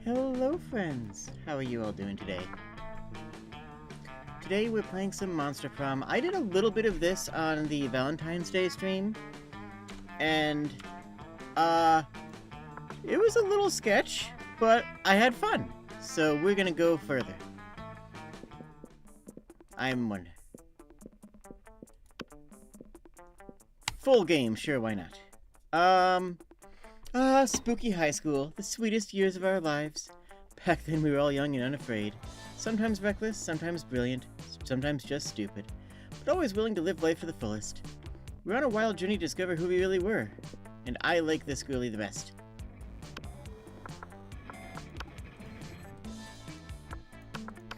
Hello friends! How are you all doing today? Today we're playing some Monster Prom. I did a little bit of this on the Valentine's Day stream, and it was a little sketch, but I had fun, so we're gonna go further. I'm one. Full game, sure, why not? Spooky high school, the sweetest years of our lives. Back then we were all young and unafraid. Sometimes reckless, sometimes brilliant, sometimes just stupid. But always willing to live life to the fullest. We're on a wild journey to discover who we really were. And I like this girlie the best.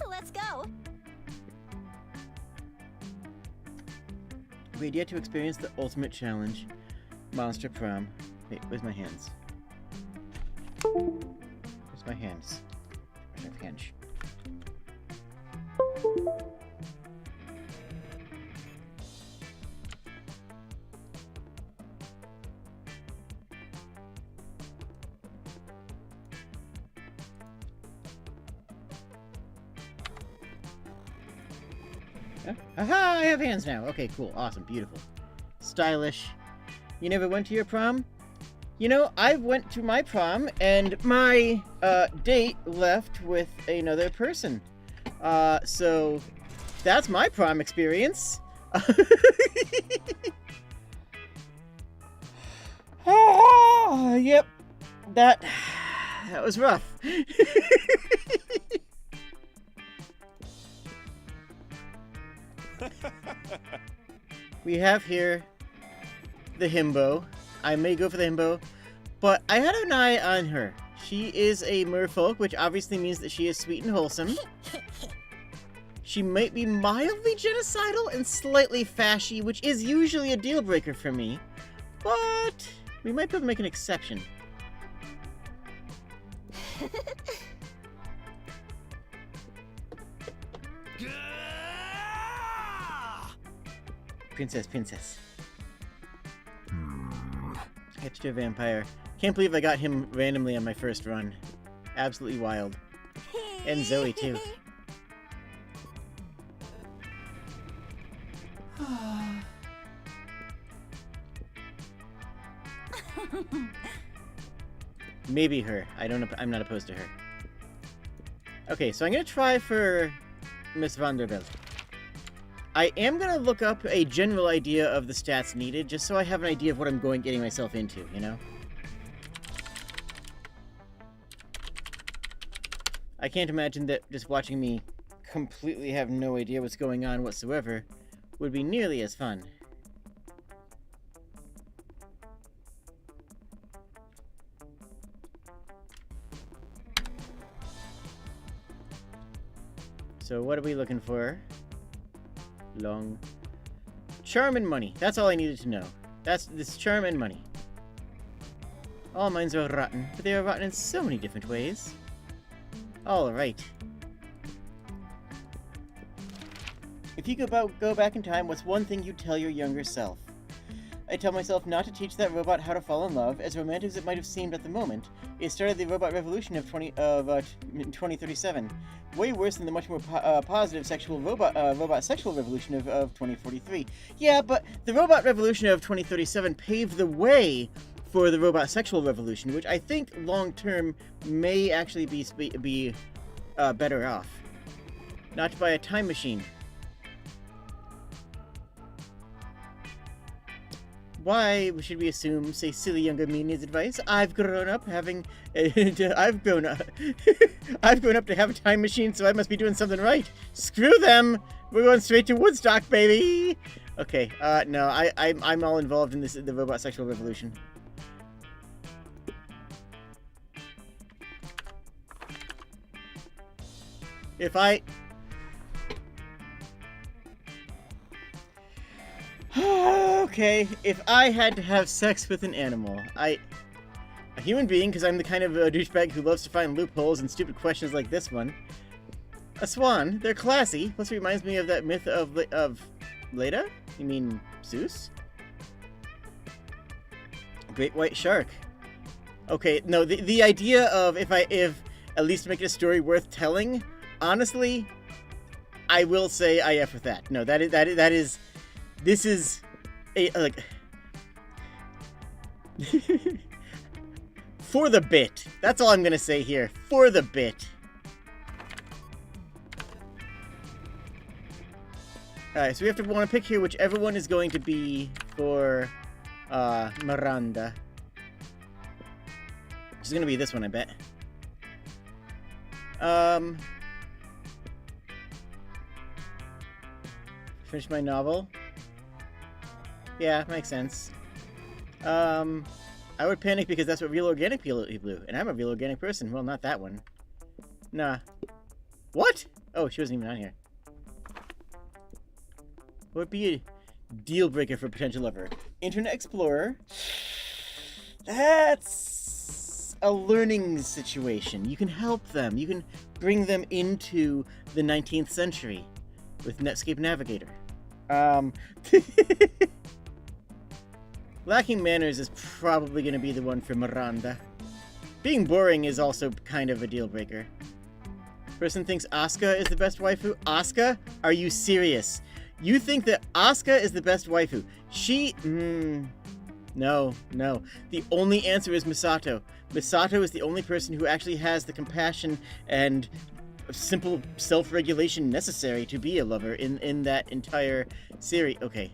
Let's go! We had yet to experience the ultimate challenge. Monster Prom. Wait, where's my hands? Where's my hands? Where's my hinge? Aha! I have hands now! Okay, cool. Awesome. Beautiful. Stylish. You never went to your prom? You know, I went to my prom, and my, date left with another person. So, that's my prom experience. Yep. That was rough. We have here the himbo. I may go for the himbo, but I had an eye on her. She is a merfolk, which obviously means that she is sweet and wholesome. She might be mildly genocidal and slightly fashy, which is usually a deal breaker for me, but we might be able to make an exception. Princess. Extra vampire. Can't believe I got him randomly on my first run. Absolutely wild. And Zoe, too. Maybe her. I'm not opposed to her. Okay, so I'm gonna try for Miss Vanderbilt. I am gonna look up a general idea of the stats needed, just so I have an idea of what I'm getting myself into, you know? I can't imagine that just watching me completely have no idea what's going on whatsoever would be nearly as fun. So what are we looking for? Long. Charm and money. That's all I needed to know. That's this charm and money. All minds are rotten, but they are rotten in so many different ways. Alright. If you could go back in time, what's one thing you'd tell your younger self? I tell myself not to teach that robot how to fall in love, as romantic as it might have seemed at the moment. It started the robot revolution of 2037. Way worse than the much more positive robot sexual revolution of 2043. Yeah, but the robot revolution of 2037 paved the way for the robot sexual revolution, which I think long term may actually be better off. Not to buy a time machine. Why should we assume, say, silly younger me needs advice? I've grown up to have a time machine, so I must be doing something right. Screw them! We're going straight to Woodstock, baby! Okay, no, I'm all involved in the robot sexual revolution. Okay, if I had to have sex with an animal, a human being, because I'm the kind of douchebag who loves to find loopholes in stupid questions like this one. A swan, they're classy, plus it reminds me of that myth of Leda? You mean Zeus? Great white shark. Okay, no, the idea of if at least to make it a story worth telling, honestly, I will say I F with that. No, this is a, like, for the bit. That's all I'm gonna say here. For the bit. Alright, so we want to pick here whichever one is going to be for Miranda. Which is going to be this one, I bet. Finish my novel. Yeah, makes sense. I would panic because that's what real organic people do, and I'm a real organic person. Well, not that one. Nah. What? Oh, she wasn't even on here. What would be a deal breaker for a potential lover? Internet Explorer. That's a learning situation. You can help them. You can bring them into the 19th century with Netscape Navigator. Lacking manners is probably going to be the one for Miranda. Being boring is also kind of a deal breaker. Person thinks Asuka is the best waifu. Asuka? Are you serious? You think that Asuka is the best waifu? She... No. The only answer is Misato. Misato is the only person who actually has the compassion and simple self-regulation necessary to be a lover in that entire series. Okay,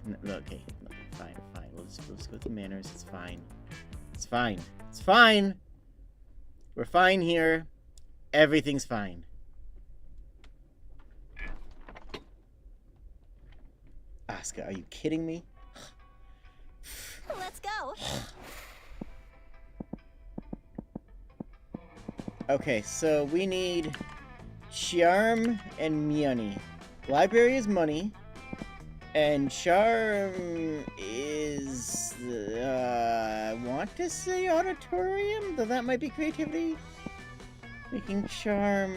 fine. We'll just go with the manners. It's fine. We're fine here. Everything's fine. Asuka, are you kidding me? Let's go. Okay, so we need charm and money. Library is money, and charm is I want to say auditorium, though that might be creativity. Making charm.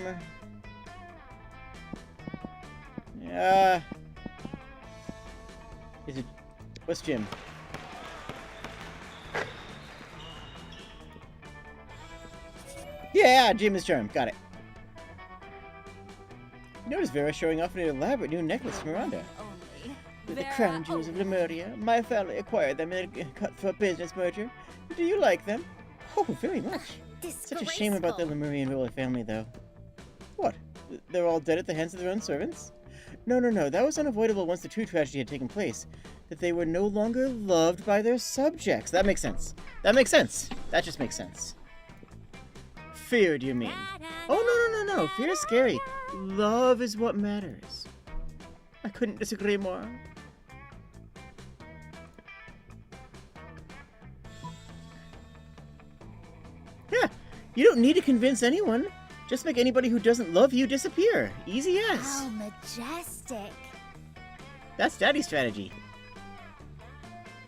Is it... What's gym? Yeah, gym is charm. Got it. Notice Vera showing off an elaborate new necklace for Miranda. With the crown jewels of Lemuria, my family acquired them in a cut-throat business merger. Do you like them? Oh, very much. Such a shame about the Lemurian royal family, though. What? They're all dead at the hands of their own servants? No. That was unavoidable once the true tragedy had taken place. That they were no longer loved by their subjects. That makes sense. That just makes sense. Fear, do you mean? Oh, no. Fear is scary. Love is what matters. I couldn't disagree more. Yeah, you don't need to convince anyone. Just make anybody who doesn't love you disappear. Easy as. How majestic. That's Daddy's strategy.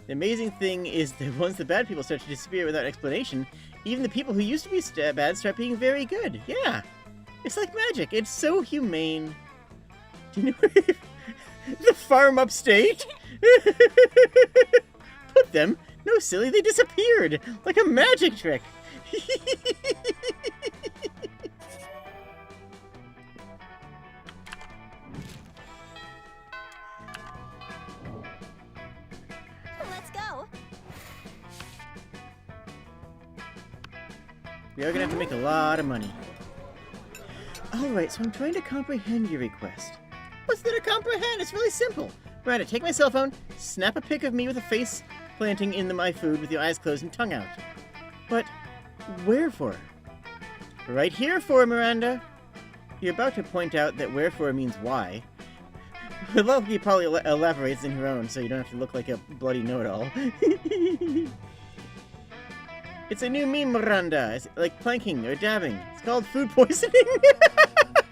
The amazing thing is that once the bad people start to disappear without explanation, even the people who used to be bad start being very good. Yeah. It's like magic. It's so humane. Do you know the farm upstate? Put them? No, silly, they disappeared. Like a magic trick. Let's go. We are gonna have to make a lot of money. Alright, so I'm trying to comprehend your request. What's there to comprehend? It's really simple. Miranda, take my cell phone, snap a pic of me with a face planting in my food with your eyes closed and tongue out. But wherefore? Right here for, Miranda. You're about to point out that wherefore means why. Lovely probably elaborates in her own, so you don't have to look like a bloody know-it-all. It's a new meme, Miranda. It's like planking or dabbing. It's called food poisoning.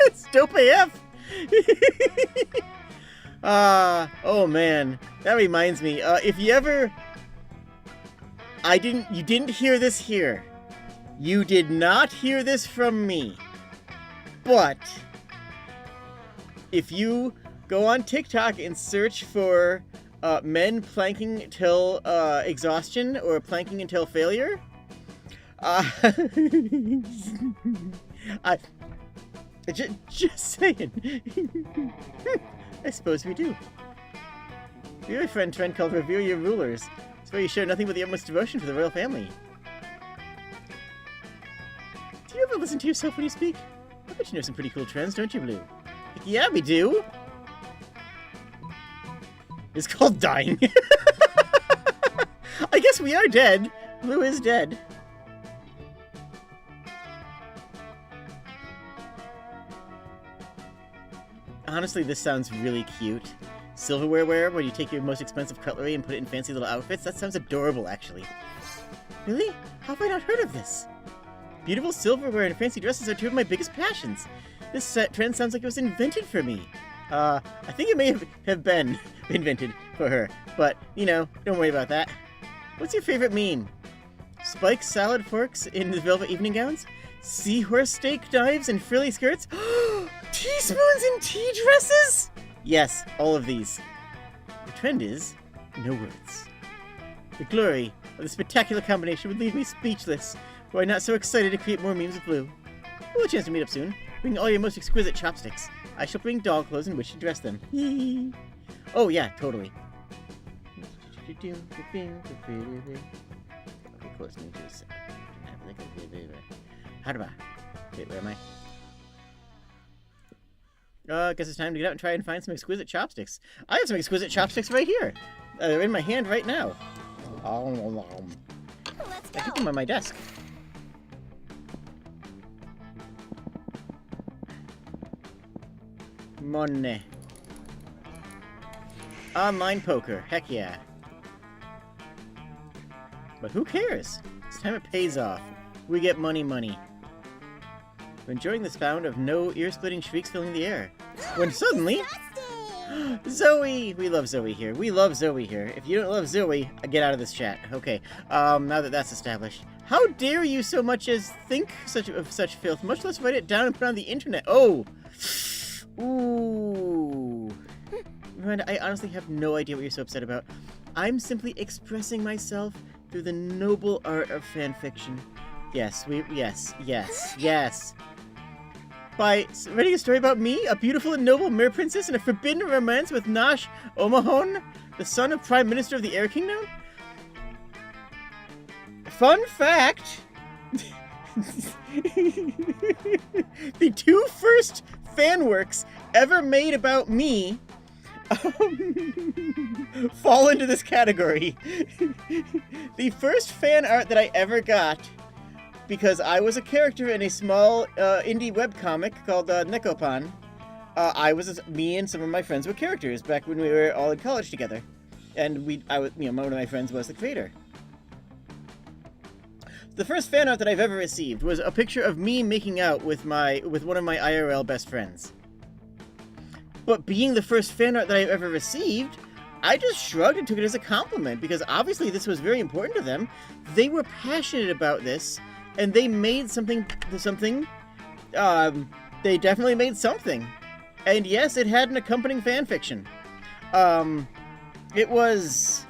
It's dope AF. Oh man, that reminds me. If you ever, you didn't hear this here. You did not hear this from me. But if you go on TikTok and search for men planking till exhaustion or planking until failure, Just saying. I suppose we do. We have a trend called Revere Your Rulers. It's where you show nothing but the utmost devotion for the royal family. Do you ever listen to yourself when you speak? I bet you know some pretty cool trends, don't you, Blue? Yeah, we do. It's called dying. I guess we are dead. Blue is dead. Honestly, this sounds really cute. Silverware wear, where you take your most expensive cutlery and put it in fancy little outfits? That sounds adorable, actually. Really? How have I not heard of this? Beautiful silverware and fancy dresses are two of my biggest passions. This trend sounds like it was invented for me. I think it may have been invented for her, but, you know, don't worry about that. What's your favorite meme? Spiked salad forks in the velvet evening gowns? Seahorse steak knives and frilly skirts? Teaspoons and tea dresses? Yes, all of these. The trend is no words. The glory of the spectacular combination would leave me speechless were I not so excited to create more memes with Blue. We'll have a chance to meet up soon. Bring all your most exquisite chopsticks. I shall bring doll clothes in which to dress them. Oh yeah, totally. Okay, close. How do I? Wait, where am I? I guess it's time to get out and try and find some exquisite chopsticks. I have some exquisite chopsticks right here. They're in my hand right now. Let's I keep go. them on my desk. Money. Online poker. Heck yeah. But who cares? It's time it pays off. We get money. We're enjoying the sound of no ear-splitting shrieks filling the air. When suddenly... Disgusting. Zoe! We love Zoe here. We love Zoe here. If you don't love Zoe, get out of this chat. Okay, now that that's established. How dare you so much as think of such filth, much less write it down and put it on the internet? Oh! Ooh. Miranda, I honestly have no idea what you're so upset about. I'm simply expressing myself through the noble art of fanfiction. Yes. By writing a story about me, a beautiful and noble mer princess in a forbidden romance with Nash Omahon, the son of Prime Minister of the Air Kingdom? Fun fact! The two first fan works ever made about me fall into this category. The first fan art that I ever got, because I was a character in a small indie webcomic called Nekopan. Me and some of my friends were characters back when we were all in college together, and one of my friends was the creator. The first fan art that I've ever received was a picture of me making out with one of my IRL best friends. But being the first fan art that I've ever received, I just shrugged and took it as a compliment, because obviously this was very important to them. They were passionate about this, and they made something, they definitely made something. And yes, it had an accompanying fanfiction. It was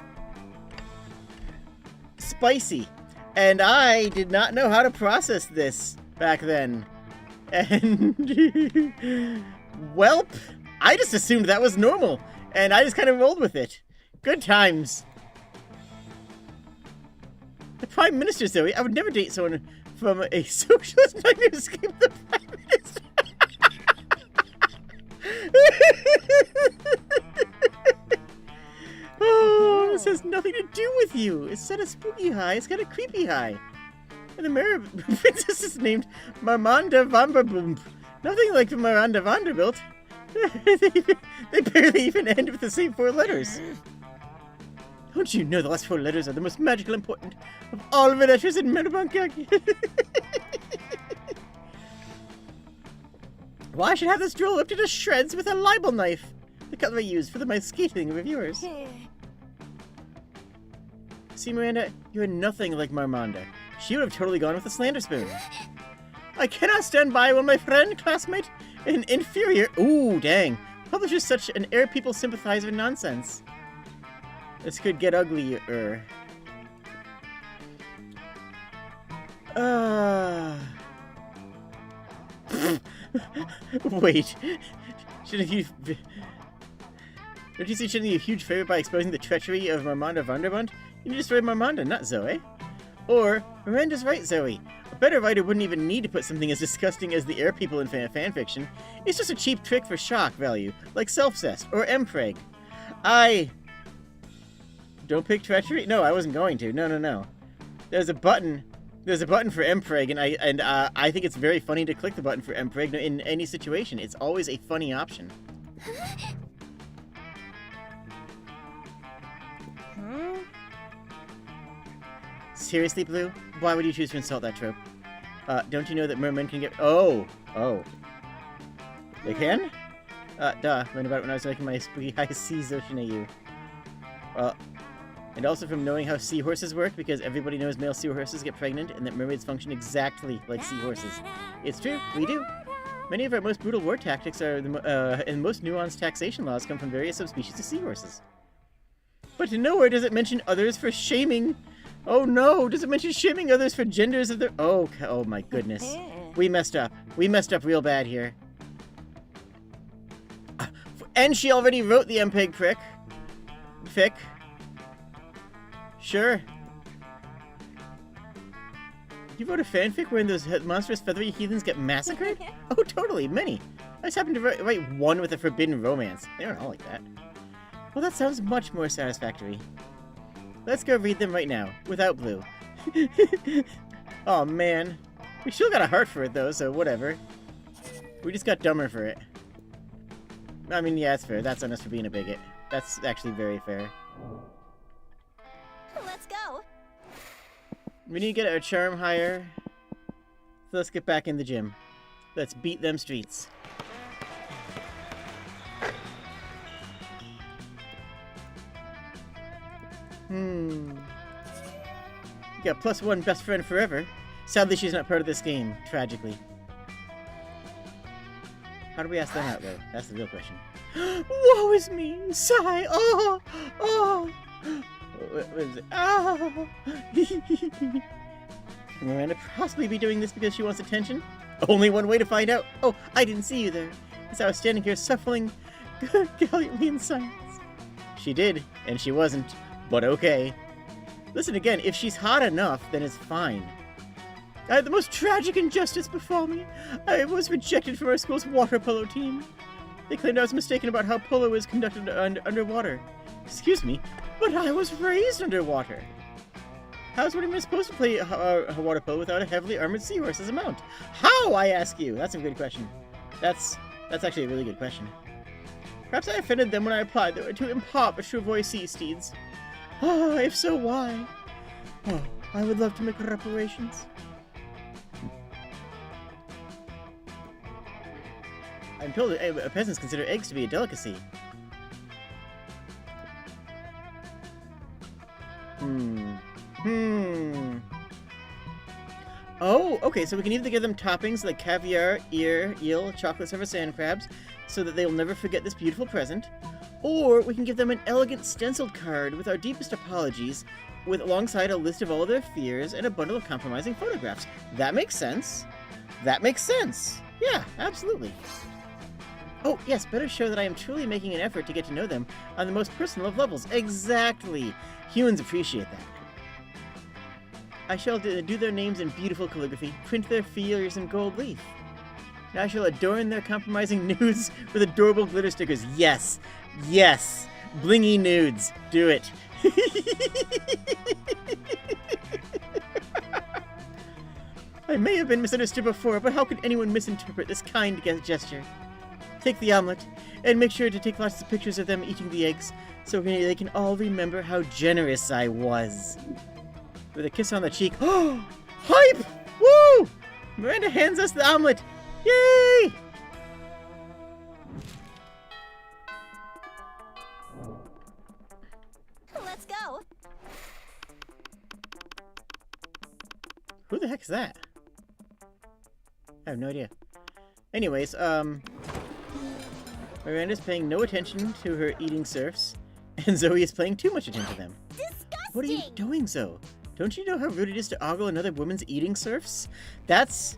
spicy, and I did not know how to process this back then. And, welp, I just assumed that was normal, and I just kind of rolled with it. Good times. The Prime Minister, Zoe. I would never date someone from a socialist nightmare to escape the Prime Minister. Oh, this has nothing to do with you. It's not a spooky high, it's got a creepy high. And the Mirror Princess is named Marmanda Vanderboom. Nothing like Miranda Vanderbilt. They barely even end with the same 4 letters. Don't you know the last 4 letters are the most magical and important of all the letters in Merbankaki? Well, I should have this drill ripped into shreds with a libel knife. The color I used for my scathing reviewers. See, Miranda, you're nothing like Marmanda. She would have totally gone with a slander spoon. I cannot stand by when my friend, classmate, an inferior... Ooh, dang. Publishes such an air people sympathizer nonsense. This could get uglier. Wait. Shouldn't you... Don't you see shouldn't you a huge favor by exposing the treachery of Miranda Vanderbunt? You need to destroy Miranda, not Zoe. Or, Miranda's right, Zoe. A better writer wouldn't even need to put something as disgusting as the air people in fanfiction. It's just a cheap trick for shock value, like self-cess or mpreg. Don't pick treachery? No, I wasn't going to. No. There's a button for mpreg, and I think it's very funny to click the button for mpreg in any situation. It's always a funny option. Seriously, Blue? Why would you choose to insult that trope? Don't you know that mermen can get... Oh. They can? Duh. Learned about it when I was making my spooky high seas ocean AU. Well, and also from knowing how seahorses work, because everybody knows male seahorses get pregnant, and that mermaids function exactly like seahorses. It's true, we do. Many of our most brutal war tactics are and most nuanced taxation laws come from various subspecies of seahorses. But nowhere does it mention others for shaming... Oh no! Does it mention shaming others for genders of their... Oh my goodness. We messed up. We messed up real bad here. And she already wrote the MPEG fic. Sure. You wrote a fanfic wherein those monstrous feathery heathens get massacred? Oh, totally. Many. I just happened to write one with a forbidden romance. They aren't all like that. Well, that sounds much more satisfactory. Let's go read them right now, without Blue. Oh man. We still got a heart for it though, so whatever. We just got dumber for it. I mean, yeah, it's fair. That's on us for being a bigot. That's actually very fair. Let's go. We need to get our charm higher. So let's get back in the gym. Let's beat them streets. You got +1 best friend forever. Sadly, she's not part of this game, tragically. How do we ask them out, though? That's the real question. Woe is me! Sigh! Oh! What is it? Oh! Can Miranda possibly be doing this because she wants attention? Only one way to find out. Oh, I didn't see you there. As I was standing here suffering gallantly in silence. She did, and she wasn't. But okay. Listen again, if she's hot enough, then it's fine. I had the most tragic injustice befall me. I was rejected from our school's water polo team. They claimed I was mistaken about how polo is conducted underwater. Excuse me, but I was raised underwater. How's one even supposed to play water polo without a heavily armored seahorse as a mount? How, I ask you? That's a good question. That's actually a really good question. Perhaps I offended them when I applied. They were too impoverished to avoid sea steeds. Ah, if so, why? Oh, I would love to make reparations. I'm told that peasants consider eggs to be a delicacy. Oh, okay, so we can either give them toppings like caviar, eel, chocolate silver sand crabs, so that they will never forget this beautiful present. Or we can give them an elegant stenciled card with our deepest apologies, with alongside a list of all of their fears and a bundle of compromising photographs. That makes sense. That makes sense. Yeah, absolutely. Oh, yes, better show that I am truly making an effort to get to know them on the most personal of levels. Exactly. Humans appreciate that. I shall do their names in beautiful calligraphy, print their fears in gold leaf. I shall adorn their compromising nudes with adorable glitter stickers. Yes! Yes! Blingy nudes. Do it. I may have been misunderstood before, but how could anyone misinterpret this kind gesture? Take the omelet, and make sure to take lots of pictures of them eating the eggs, so they can all remember how generous I was. With a kiss on the cheek. Oh! Hype! Woo! Miranda hands us the omelet! Yay! Let's go. Who the heck is that? I have no idea. Anyways, Miranda's paying no attention to her eating serfs, and Zoe is paying too much attention to them. Disgusting! What are you doing, Zoe? Don't you know how rude it is to ogle another woman's eating serfs? That's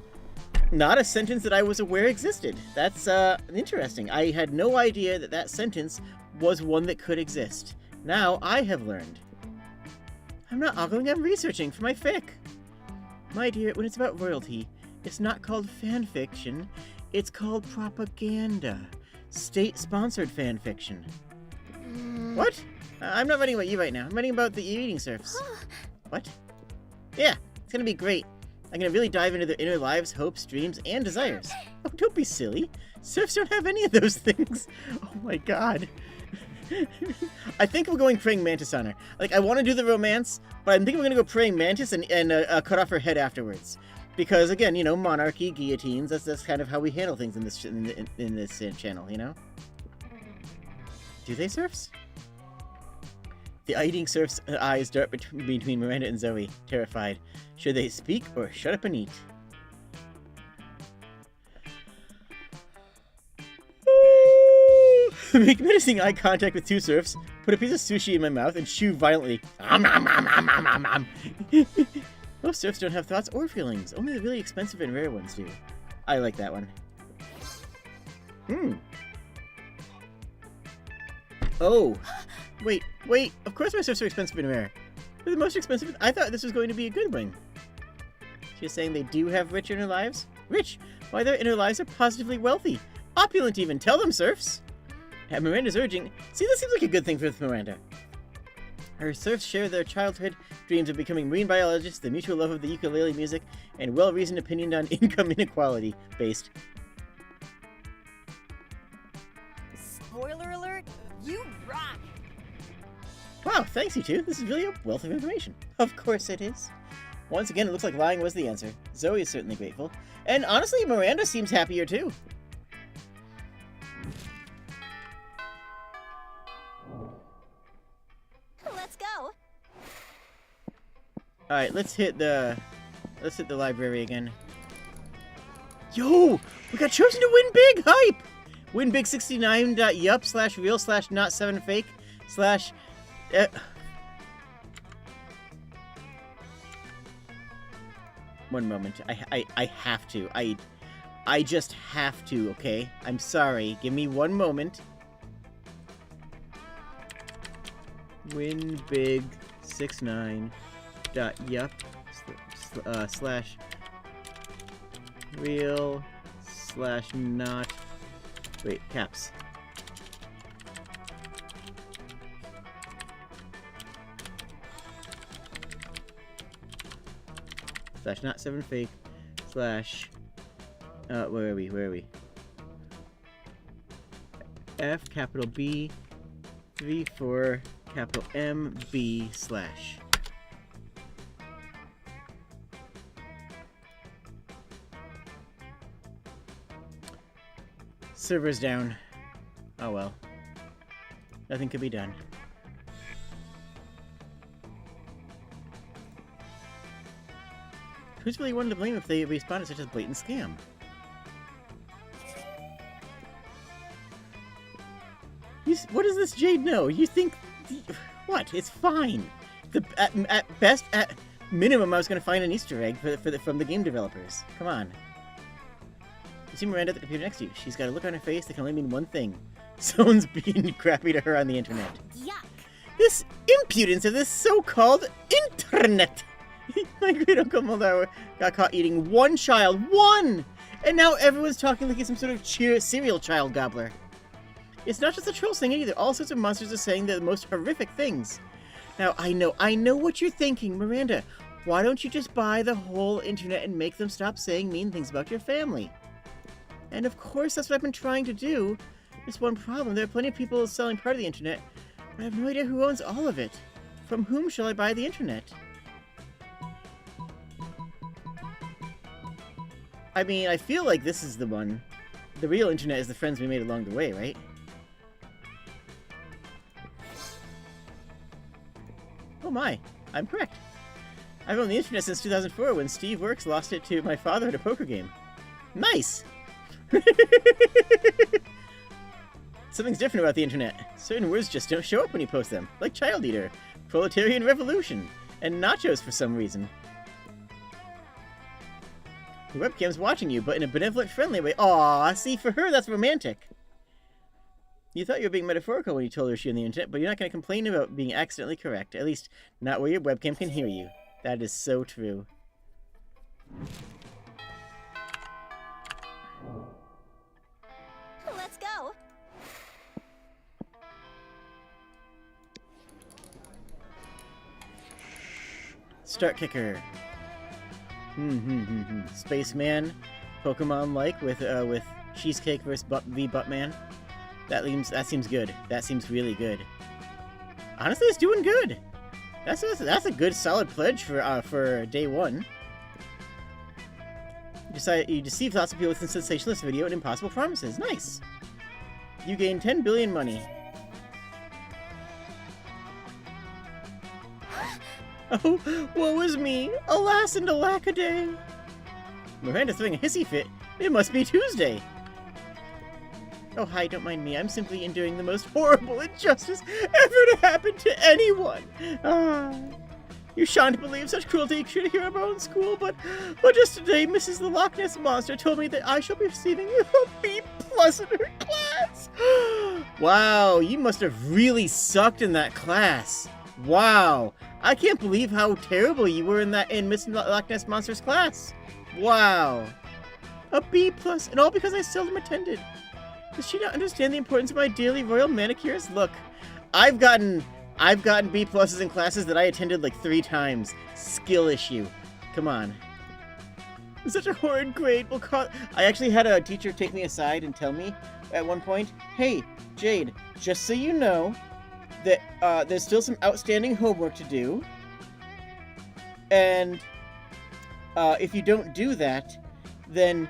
Not a sentence that I was aware existed. That's interesting. I had no idea that that sentence was one that could exist. Now I have learned. I'm not ogling, I'm researching for my fic. My dear, when it's about royalty, it's not called fan fiction, it's called propaganda. State-sponsored fan fiction. What? I'm not writing about you right now. I'm writing about the eating serfs. What? Yeah, it's gonna be great. I'm gonna really dive into their inner lives, hopes, dreams, and desires. Oh, don't be silly. Serfs don't have any of those things. Oh my god. I think we're going praying mantis on her. Like, I want to do the romance, but I'm thinking we're gonna go praying mantis and cut off her head afterwards. Because again, you know, monarchy, guillotines. That's kind of how we handle things in this channel, you know. Do they, serfs? The eating serf's eyes dart between Miranda and Zoe, terrified. Should they speak or shut up and eat? Make menacing eye contact with two serfs, put a piece of sushi in my mouth, and chew violently. Most serfs don't have thoughts or feelings. Only the really expensive and rare ones do. I like that one. Oh. Wait. Of course my serfs are expensive and rare. They're the most expensive. I thought this was going to be a good one. She's saying they do have rich inner lives? Rich? Why, their inner lives are positively wealthy. Opulent even. Tell them, serfs. And Miranda's urging. See, this seems like a good thing for Miranda. Her serfs share their childhood dreams of becoming marine biologists, the mutual love of the ukulele music, and well-reasoned opinion on income inequality based. Spoiler alert, you rock! Wow, thanks you two. This is really a wealth of information. Of course it is. Once again, it looks like lying was the answer. Zoe is certainly grateful. And honestly, Miranda seems happier too. Let's go! Alright, let's hit the library again. Yo! We got chosen to win big! Hype! Win big 69.yup/real/not7fake/ One moment. I have to. I just have to, okay? I'm sorry. Give me one moment. Win big 69.yup/real/not. Wait, caps. /not7fake/ where are we? F capital B 34 capital M B /. Server's down. Oh well. Nothing could be done. Who's really one to blame if they respond to such a blatant scam? What does this Jade know? You think... What? It's fine. At best, at minimum, I was going to find an Easter egg from the game developers. Come on. You see Miranda at the computer next to you. She's got a look on her face that can only mean one thing. Someone's being crappy to her on the internet. Yuck! This impudence of this so-called internet! My great uncle Mulder got caught eating one child. One! And now everyone's talking like he's some sort of serial child gobbler. It's not just the trolls saying it either. All sorts of monsters are saying the most horrific things. Now, I know what you're thinking, Miranda. Why don't you just buy the whole internet and make them stop saying mean things about your family? And of course, that's what I've been trying to do. Just one problem. There are plenty of people selling part of the internet, but I have no idea who owns all of it. From whom shall I buy the internet? I mean, I feel like this is the one. The real internet is the friends we made along the way, right? Oh my, I'm correct. I've owned the internet since 2004 when Steve Works lost it to my father at a poker game. Nice! Something's different about the internet. Certain words just don't show up when you post them, like child eater, proletarian revolution, and nachos for some reason. The webcam's watching you, but in a benevolent, friendly way. Aw, see, for her, that's romantic. You thought you were being metaphorical when you told her she on the internet, but you're not going to complain about being accidentally correct. At least, not where your webcam can hear you. That is so true. Let's go. Start kicker. Spaceman, Pokemon-like with Cheesecake versus Buttman. That seems good. That seems really good. Honestly, it's doing good. That's a good solid pledge for day one. You deceive lots of people with a sensationalist video and impossible promises. Nice. You gain 10 billion money. Oh, woe is me! Alas and alack-a-day! Miranda's throwing a hissy fit. It must be Tuesday! Oh, hi, don't mind me. I'm simply enduring the most horrible injustice ever to happen to anyone! You shan't believe such cruelty should hear about in school, but just today, Mrs. the Loch Ness Monster told me that I shall be receiving a B+ in her class! Wow, you must have really sucked in that class. Wow, I can't believe how terrible you were in Miss Loch Ness Monster's class. Wow, a B+, and all because I seldom attended. Does she not understand the importance of my daily royal manicures? Look, I've gotten B+ in classes that I attended like 3 times. Skill issue. Come on. Such a horrid grade will cause. I actually had a teacher take me aside and tell me at one point, "Hey, Jade, just so you know, that there's still some outstanding homework to do, and if you don't do that, then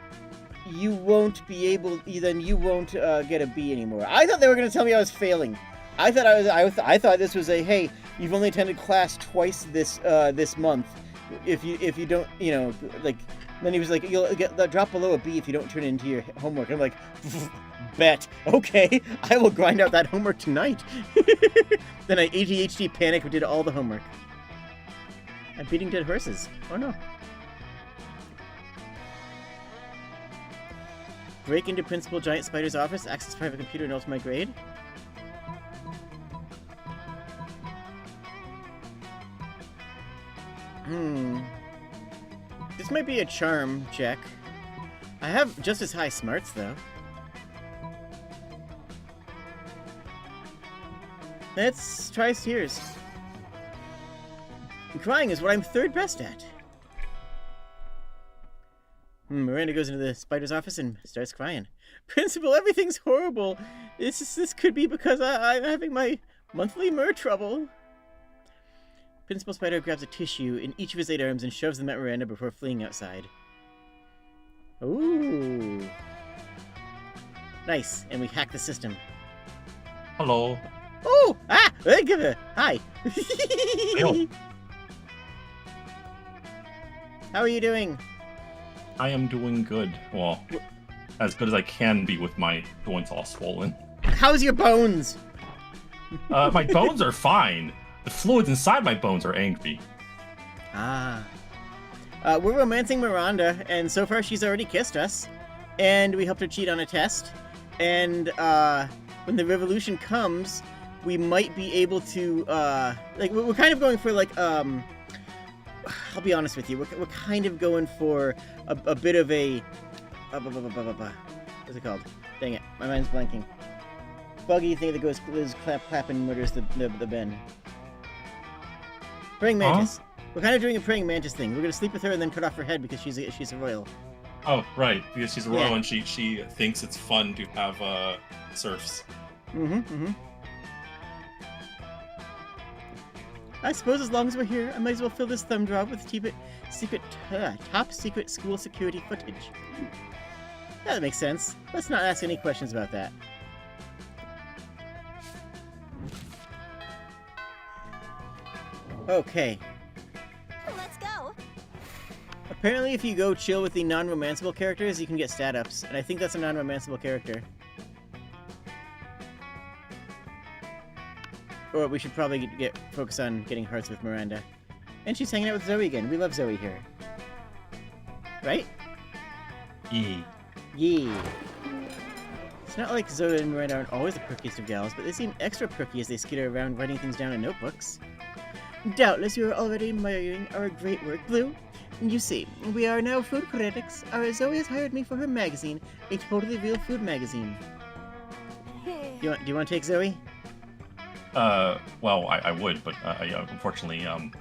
you won't be able. Then you won't get a B anymore." I thought they were going to tell me I was failing. I thought this was a, hey, you've only attended class twice this month. If you don't, like. Then he was like, "You'll drop below a B if you don't turn it into your homework." And I'm like, bet. Okay, I will grind out that homework tonight. Then I ADHD panic and did all the homework. I'm beating dead horses. Oh no. Break into Principal Giant Spider's office, access private computer, and alter my grade. This might be a charm check. I have just as high smarts, though. Let's try tears. And crying is what I'm 3rd best at. Miranda goes into the spider's office and starts crying. "Principal, everything's horrible. This could be because I'm having my monthly trouble." Principal Spider grabs a tissue in each of his 8 arms and shoves them at Miranda before fleeing outside. Ooh. Nice, and we hack the system. Hello. Oh! Ah! Hi! Hello. How are you doing? I am doing good. Well, as good as I can be with my joints all swollen. How's your bones? My bones are fine. The fluids inside my bones are angry. We're romancing Miranda, and so far she's already kissed us. And we helped her cheat on a test. And when the revolution comes, we might be able to, we're kind of going for, I'll be honest with you, we're kind of going for a bit of a, what's it called? Dang it, my mind's blanking. Buggy thing that goes clap and murders the Ben. Praying mantis. Huh? We're kind of doing a praying mantis thing. We're gonna sleep with her and then cut off her head because she's a royal. Oh, right, because she's a royal and she thinks it's fun to have serfs. I suppose as long as we're here, I might as well fill this thumb drive with top secret school security footage. That makes sense. Let's not ask any questions about that. Okay. Let's go. Apparently, if you go chill with the non-romanceable characters, you can get stat ups, and I think that's a non-romanceable character. Or we should probably focus on getting hearts with Miranda. And she's hanging out with Zoe again. We love Zoe here. Right? E. Yeah. It's not like Zoe and Miranda aren't always the perkiest of gals, but they seem extra perky as they skitter around writing things down in notebooks. Doubtless you are already admiring our great work, Blue. You see, we are now food critics. Our Zoe has hired me for her magazine, a totally real food magazine. Do you want to take Zoe? Well, I would, but unfortunately, you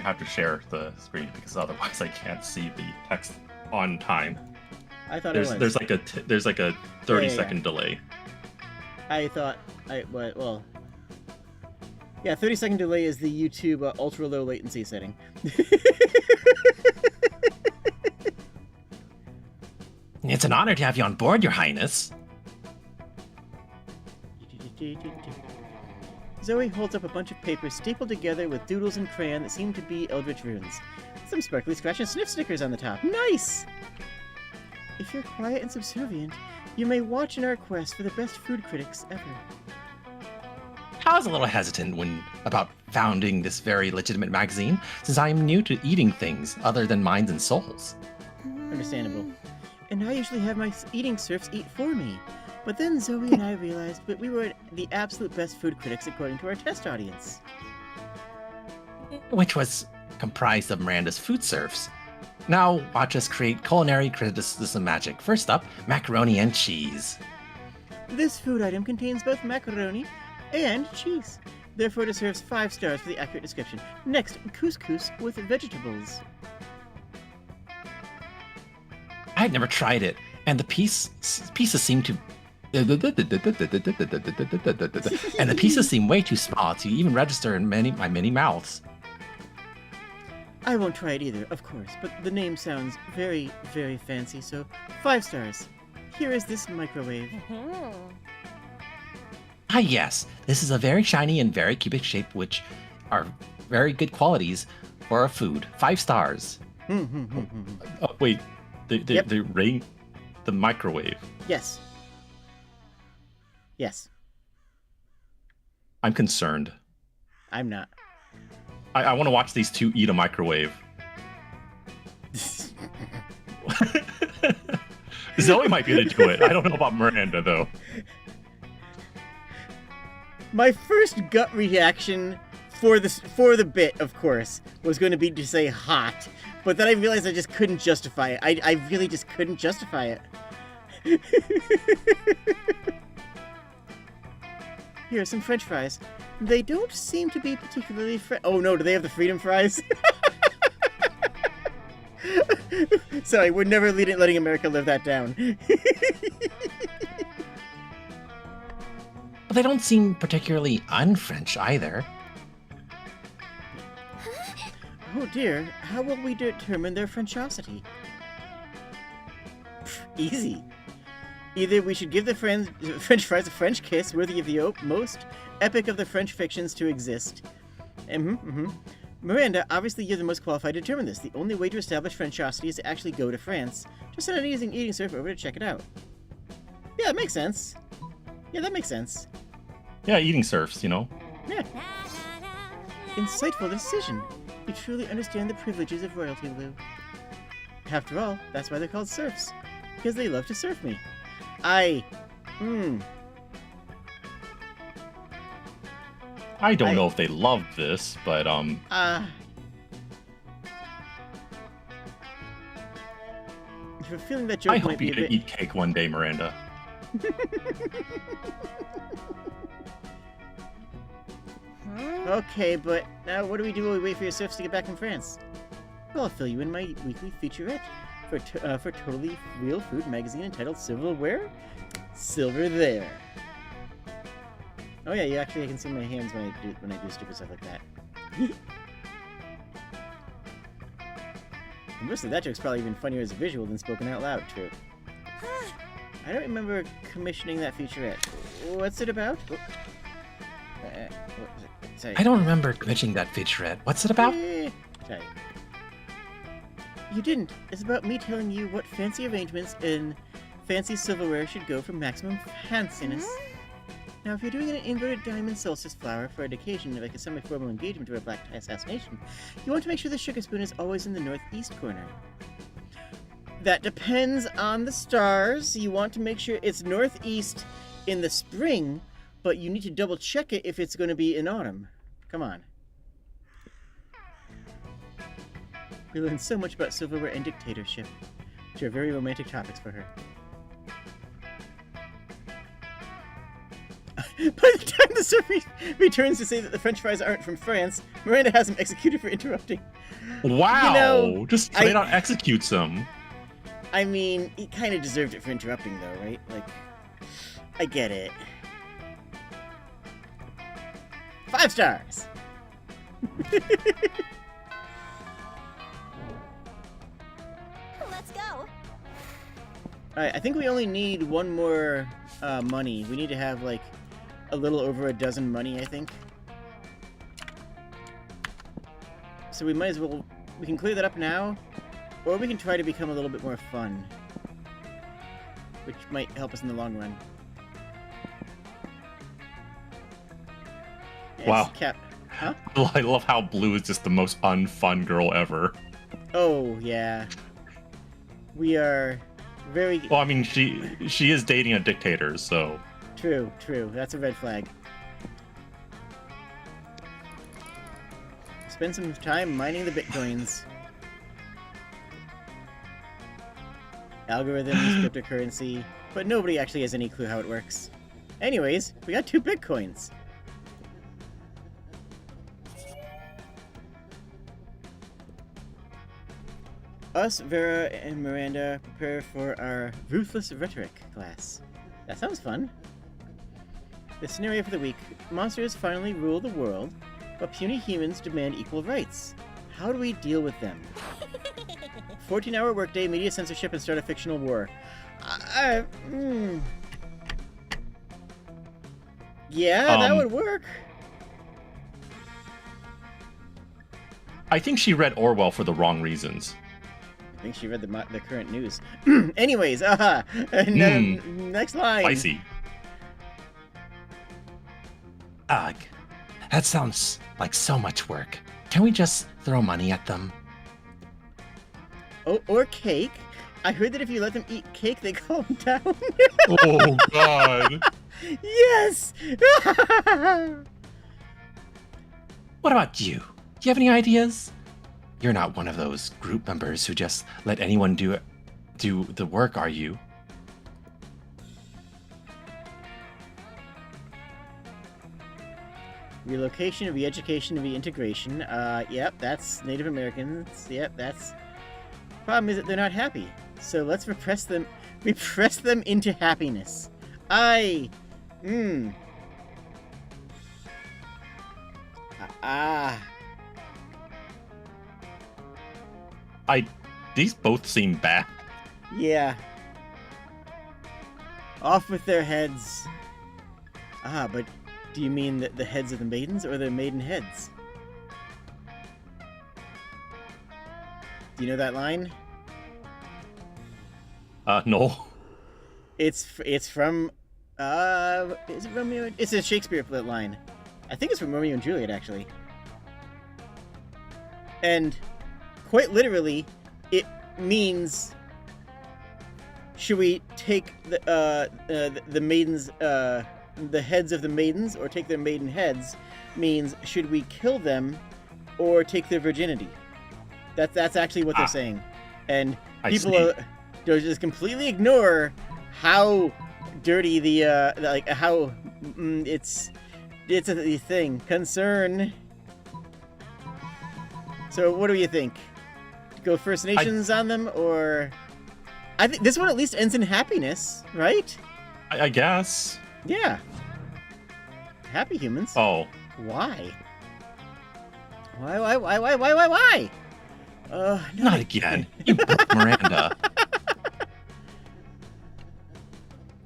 have to share the screen because otherwise I can't see the text on time. I thought there's there's like a 30-second delay. I thought well. Yeah, 30-second delay is the YouTube ultra low latency setting. It's an honor to have you on board, Your Highness. Zoe holds up a bunch of papers stapled together with doodles and crayon that seem to be Eldritch runes. Some sparkly scratch and sniff stickers on the top. Nice! If you're quiet and subservient, you may watch in our quest for the best food critics ever. I was a little hesitant about founding this very legitimate magazine, since I am new to eating things other than minds and souls. Understandable. And I usually have my eating serfs eat for me. But then Zoe and I realized that we were the absolute best food critics according to our test audience. Which was comprised of Miranda's food serfs. Now watch us create culinary criticism magic. First up, macaroni and cheese. This food item contains both macaroni and cheese. Therefore, it deserves 5 stars for the accurate description. Next, couscous with vegetables. I had never tried it, and the pieces seem to... and the pieces seem way too small to even register in my many mouths. I won't try it either, of course, but the name sounds very, very fancy, so 5 stars. Here is this microwave. Ah yes, this is a very shiny and very cubic shape, which are very good qualities for a food. 5 stars. Oh, wait, Yep. the microwave. Yes. Yes. I'm concerned. I'm not. I want to watch these two eat a microwave. Zoe might be able to do it. I don't know about Miranda though. My first gut reaction for the bit, of course, was going to be to say hot, but then I realized I just couldn't justify it. I really just couldn't justify it. Here are some French fries. They don't seem to be particularly oh no, do they have the freedom fries? Sorry, we're never letting America live that down. But they don't seem particularly un-French either. Oh dear, how will we determine their Frenchosity? Easy. Either we should give the French fries a French kiss worthy of the most epic of the French fictions to exist. Miranda, obviously you're the most qualified to determine this. The only way to establish Frenchosity is to actually go to France. Just send an eating server over to check it out. Yeah, that makes sense. Yeah, that makes sense. Yeah, eating serfs, you know. Yeah. Insightful decision. You truly understand the privileges of royalty, Lou. After all, that's why they're called serfs. Because they love to serve me. I don't know if they love this, but I have a feeling that joke I might hope be you a get bit... to eat cake one day, Miranda. Okay, but now what do we do while we wait for your serfs to get back from France? Well, I'll fill you in my weekly featurette for totally real food magazine entitled Silverware? Silver There. Oh yeah, you actually can see my hands when I do stupid stuff like that. And mostly that joke's probably even funnier as a visual than spoken out loud, true. I don't remember commissioning that featurette. What's it about? Sorry. I don't remember commissioning that featurette. What's it about? Sorry. You didn't. It's about me telling you what fancy arrangements in fancy silverware should go for maximum fanciness. Now, if you're doing an inverted diamond solstice flower for an occasion like a semi-formal engagement or a black tie assassination, you want to make sure the sugar spoon is always in the northeast corner. That depends on the stars. You want to make sure it's northeast in the spring, but you need to double check it if it's going to be in autumn. Come on. We learned so much about silverware and dictatorship, which are very romantic topics for her. By the time the surfer returns to say that the French fries aren't from France, Miranda has him executed for interrupting. Wow! You know, just straight out executes him. I mean, he kind of deserved it for interrupting, though, right? Like, I get it. 5 stars! Let's go. Alright, I think we only need one more money. We need to have, like, a little over a dozen money, I think. So we might as well... We can clear that up now, or we can try to become a little bit more fun. Which might help us in the long run. Yes, Wow. Cap. Huh? I love how Blue is just the most unfun girl ever. Oh, yeah. We are very... Well, I mean, she is dating a dictator, so... True, true. That's a red flag. Spend some time mining the bitcoins. Algorithms, cryptocurrency, but nobody actually has any clue how it works. Anyways, we got 2 bitcoins. Us, Vera, and Miranda prepare for our Ruthless Rhetoric class. That sounds fun. The scenario for the week. Monsters finally rule the world, but puny humans demand equal rights. How do we deal with them? 14-hour workday, media censorship, and start a fictional war. Yeah, that would work. I think she read Orwell for the wrong reasons. I think she read the current news. Anyways, next line. Spicy. Ugh. That sounds like so much work. Can we just throw money at them? Oh, or cake. I heard that if you let them eat cake, they calm down. Oh, God. Yes! What about you? Do you have any ideas? You're not one of those group members who just let anyone do the work, are you? Relocation, re-education, reintegration. Yep, that's Native Americans. Yep, that's... Problem is that they're not happy. So let's repress them into happiness. These both seem bad. Yeah. Off with their heads. But do you mean the heads of the maidens or the maiden heads? Do you know that line? No. It's from is it Romeo? It's a Shakespeare line. I think it's from Romeo and Juliet, actually. And quite literally, it means, should we take the maidens, the heads of the maidens, or take their maiden heads? Means, should we kill them, or take their virginity? That's actually what they're saying, and people just completely ignore how dirty how it's a thing. Concern. So what do you think? Go First Nations on them, or I think this one at least ends in happiness, right? I guess. Yeah. Happy humans. Oh. Why? Why? Not again. You broke Miranda.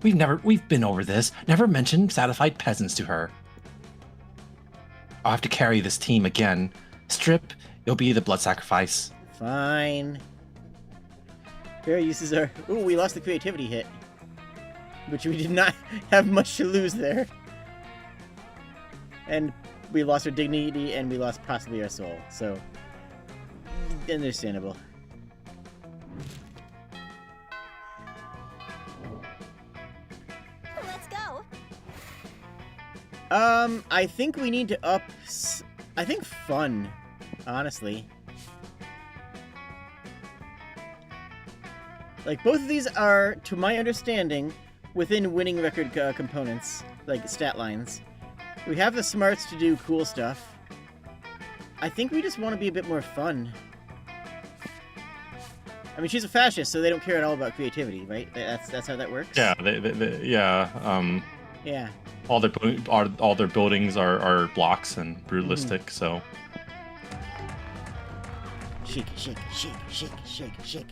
We've been over this. Never mentioned satisfied peasants to her. I'll have to carry this team again. Strip, you'll be the blood sacrifice. Fine. Fair uses are... Ooh, we lost the creativity hit. Which we did not have much to lose there. And we lost our dignity, and we lost possibly our soul. So, understandable. I think we need to up... I think fun, honestly. Like, both of these are, to my understanding, within winning record components, like stat lines. We have the smarts to do cool stuff. I think we just want to be a bit more fun. I mean, she's a fascist, so they don't care at all about creativity, right? That's how that works? Yeah, Yeah. all their buildings are blocks and brutalistic, so... Shake, shake, shake, shake, shake, shake.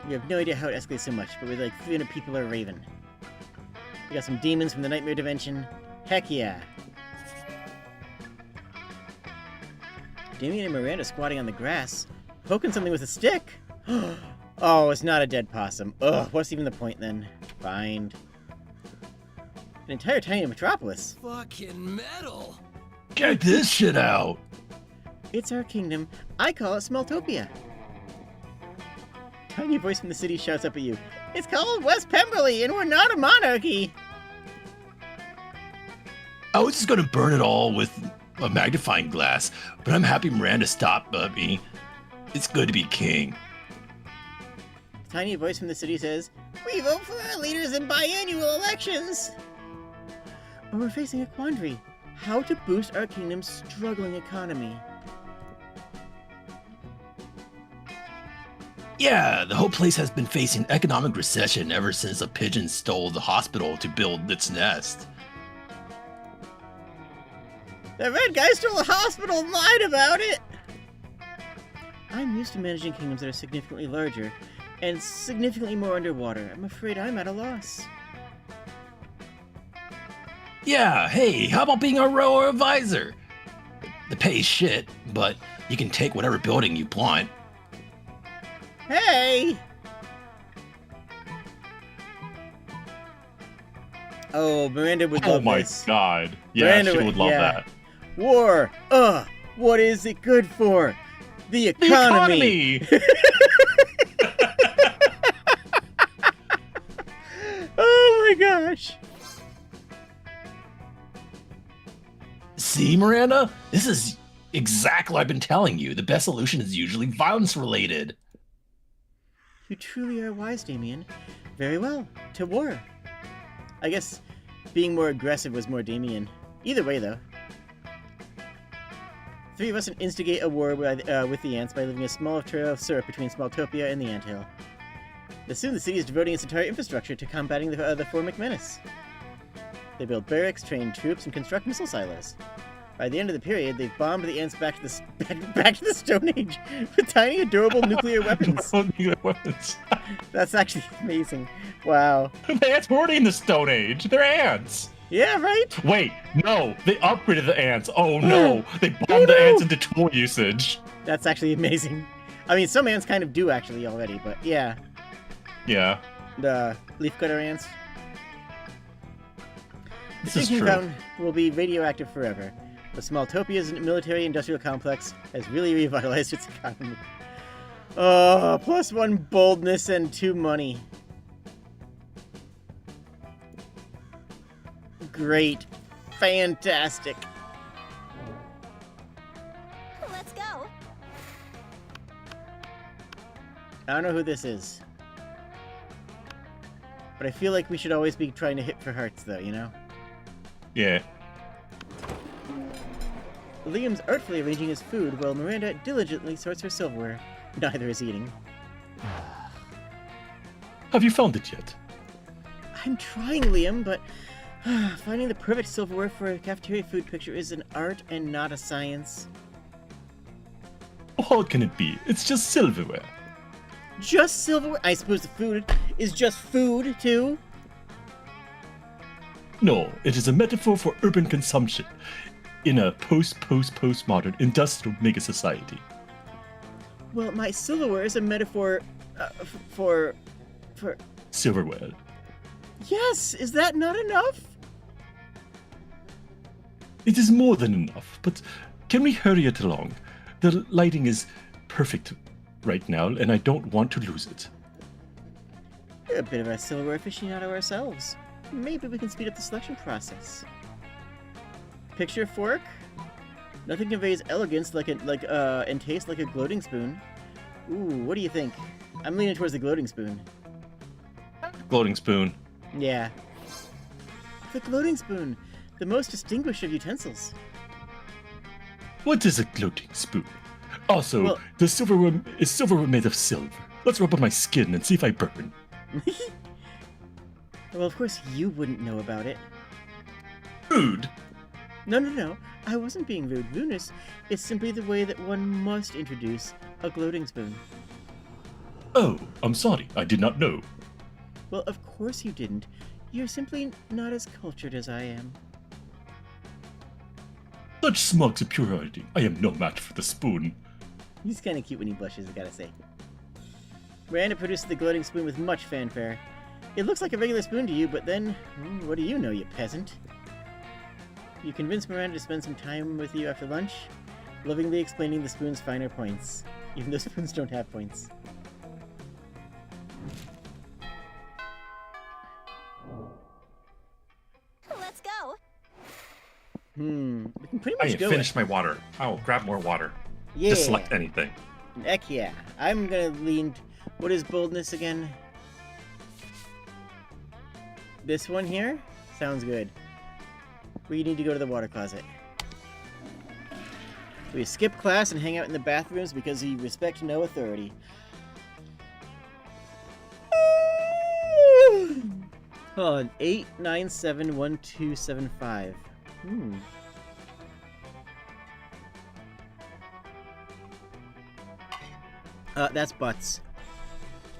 We have no idea how it escalates so much, but with like 300 people are raving. We got some demons from the Nightmare Dimension. Heck yeah. Damien and Miranda squatting on the grass, poking something with a stick. Oh, it's not a dead possum. Ugh, what's even the point then? Fine. An entire tiny metropolis. Fucking metal. Get this shit out. It's our kingdom. I call it Smalltopia. Tiny voice from the city shouts up at you. It's called West Pemberley, and we're not a monarchy. I was just gonna burn it all with a magnifying glass, but I'm happy Miranda stopped me. It's good to be king. A tiny voice from the city says, we vote for our leaders in biannual elections. But we're facing a quandary. How to boost our kingdom's struggling economy. Yeah, the whole place has been facing economic recession ever since a pigeon stole the hospital to build its nest. The red guy stole a hospital and lied about it! I'm used to managing kingdoms that are significantly larger and significantly more underwater. I'm afraid I'm at a loss. Yeah, hey, how about being a royal advisor? The pay's shit, but you can take whatever building you want. Hey! Oh, Miranda would love this. Oh my god. Yeah, Miranda she would love yeah. that. War! What is it good for? The economy! Oh my gosh! See, Miranda? This is exactly what I've been telling you. The best solution is usually violence-related. You truly are wise, Damien. Very well. To war. I guess being more aggressive was more Damien. Either way, though. Three of us can instigate a war with the ants by leaving a small trail of syrup between Smalltopia and the anthill. Soon the city is devoting its entire infrastructure to combating the formic menace. They build barracks, train troops, and construct missile silos. By the end of the period, they've bombed the ants back to the Stone Age with tiny, adorable nuclear weapons. Nuclear weapons. That's actually amazing. Wow. The ants were already in the Stone Age. They're ants. Yeah, right? Wait, no. They upgraded the ants. Oh no. They bombed the ants into tool usage. That's actually amazing. I mean, some ants kind of do actually already, but yeah. Yeah. The leafcutter ants. This The is thinking true. fountain will be radioactive forever. But Smalltopia's military-industrial complex has really revitalized its economy. Oh, +1 boldness and 2 money. Great. Fantastic. Let's go. I don't know who this is. But I feel like we should always be trying to hit for hearts, though, you know? Yeah. Liam's artfully arranging his food while Miranda diligently sorts her silverware. Neither is eating. Have you found it yet? I'm trying, Liam, but finding the perfect silverware for a cafeteria food picture is an art and not a science. How hard can it be? It's just silverware. Just silverware? I suppose the food is just food, too? No, it is a metaphor for urban consumption in a postmodern industrial mega society. Well, my silverware is a metaphor for... Silverware. Yes, is that not enough? It is more than enough, but can we hurry it along? The lighting is perfect right now, and I don't want to lose it. We're a bit of a silverware aficionado ourselves. maybe we can speed up the selection process. Picture a fork? Nothing conveys elegance and taste like a gloating spoon. Ooh, what do you think? I'm leaning towards the gloating spoon. Gloating spoon. Yeah. The gloating spoon, the most distinguished of utensils. What is a gloating spoon? Also, Well- the silverware is silverware made of silver. Let's rub on my skin and see if I burn. Well, of course you wouldn't know about it. Rude. No. I wasn't being rude. Rudeness is simply the way that one must introduce a gloating spoon. Oh, I'm sorry. I did not know. Well, of course you didn't. You're simply not as cultured as I am. Such smug superiority. I am no match for the spoon. He's kind of cute when he blushes, I gotta say. Miranda produces the gloating spoon with much fanfare. It looks like a regular spoon to you, but then, what do you know, you peasant? You convince Miranda to spend some time with you after lunch, lovingly explaining the spoon's finer points, even though spoons don't have points. Let's go. We can pretty I much have go. finished my water. I'll grab more water. Yeah. Just select anything. Heck yeah. I'm gonna lean. What is boldness again? This one here? Sounds good. We need to go to the water closet. We skip class and hang out in the bathrooms because we respect no authority. Hold on. 8971275. That's butts.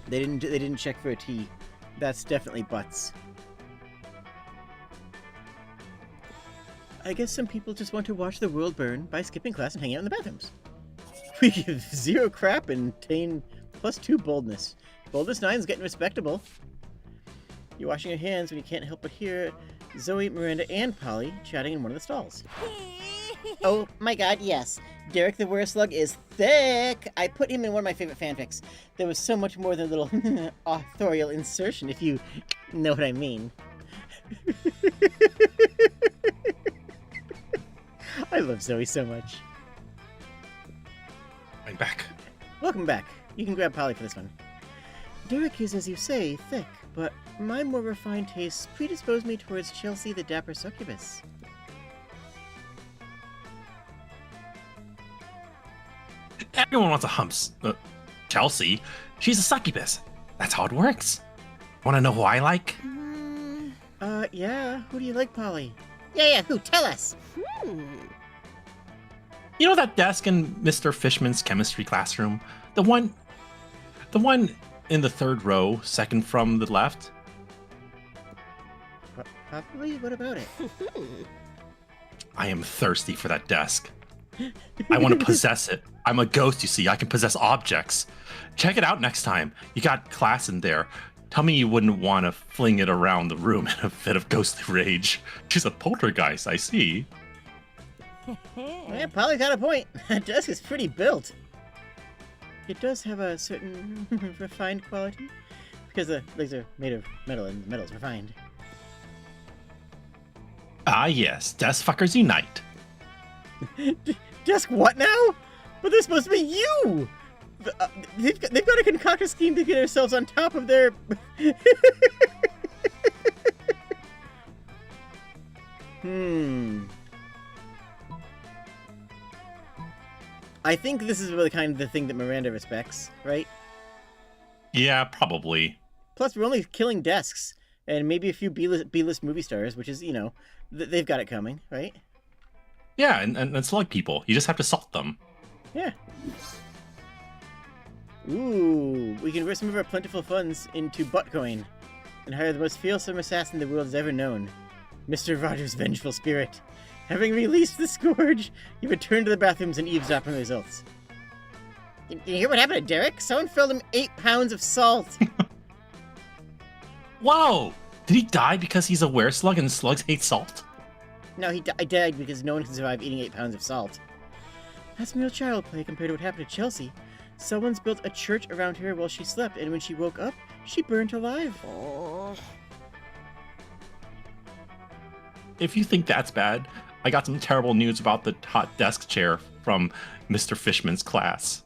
They didn't check for a T. That's definitely butts. I guess some people just want to watch the world burn by skipping class and hanging out in the bathrooms. We give 0 crap and attain +2 boldness. Boldness 9 is getting respectable. You're washing your hands when you can't help but hear Zoe, Miranda, and Polly chatting in one of the stalls. Oh my god, yes. Derek the Werslug is thick! I put him in one of my favorite fanfics. There was so much more than a little authorial insertion, if you know what I mean. I love Zoe so much. I'm back. Welcome back. You can grab Polly for this one. Derek is, as you say, thick, but my more refined tastes predispose me towards Chelsea the dapper succubus. Everyone wants a humps. Chelsea, she's a succubus. That's how it works. Want to know who I like? Yeah. Who do you like, Polly? Yeah, who? Tell us! You know that desk in Mr. Fishman's chemistry classroom? The one in the 3rd row, second from the left? Probably? What about it? I am thirsty for that desk. I want to possess it. I'm a ghost, you see. I can possess objects. Check it out next time. You got class in there. Tell me you wouldn't want to fling it around the room in a fit of ghostly rage. She's a poltergeist, I see. Yeah, Polly got a point. That desk is pretty built. It does have a certain refined quality, because the legs are made of metal and the metal's refined. Ah yes, desk fuckers unite. Desk what now? But they're supposed to be you! They've got to concoct a scheme to get ourselves on top of their... I think this is really kind of the thing that Miranda respects, right? Yeah, probably. Plus, we're only killing desks, and maybe a few B-list movie stars, which is, they've got it coming, right? Yeah, and slug people. You just have to salt them. Yeah. Ooh, we convert some of our plentiful funds into buttcoin, and hire the most fearsome assassin the world has ever known, Mr. Rogers' vengeful spirit. Having released the scourge, you return to the bathrooms and eavesdrop on the results. Did you hear what happened to Derek? Someone filled him 8 pounds of salt. Whoa! Did he die because he's a wereslug and slugs hate salt? No, he died because no one can survive eating 8 pounds of salt. That's real child play compared to what happened to Chelsea. Someone's built a church around her while she slept, and when she woke up, she burnt alive. if you think that's bad, I got some terrible news about the hot desk chair from Mr. Fishman's class.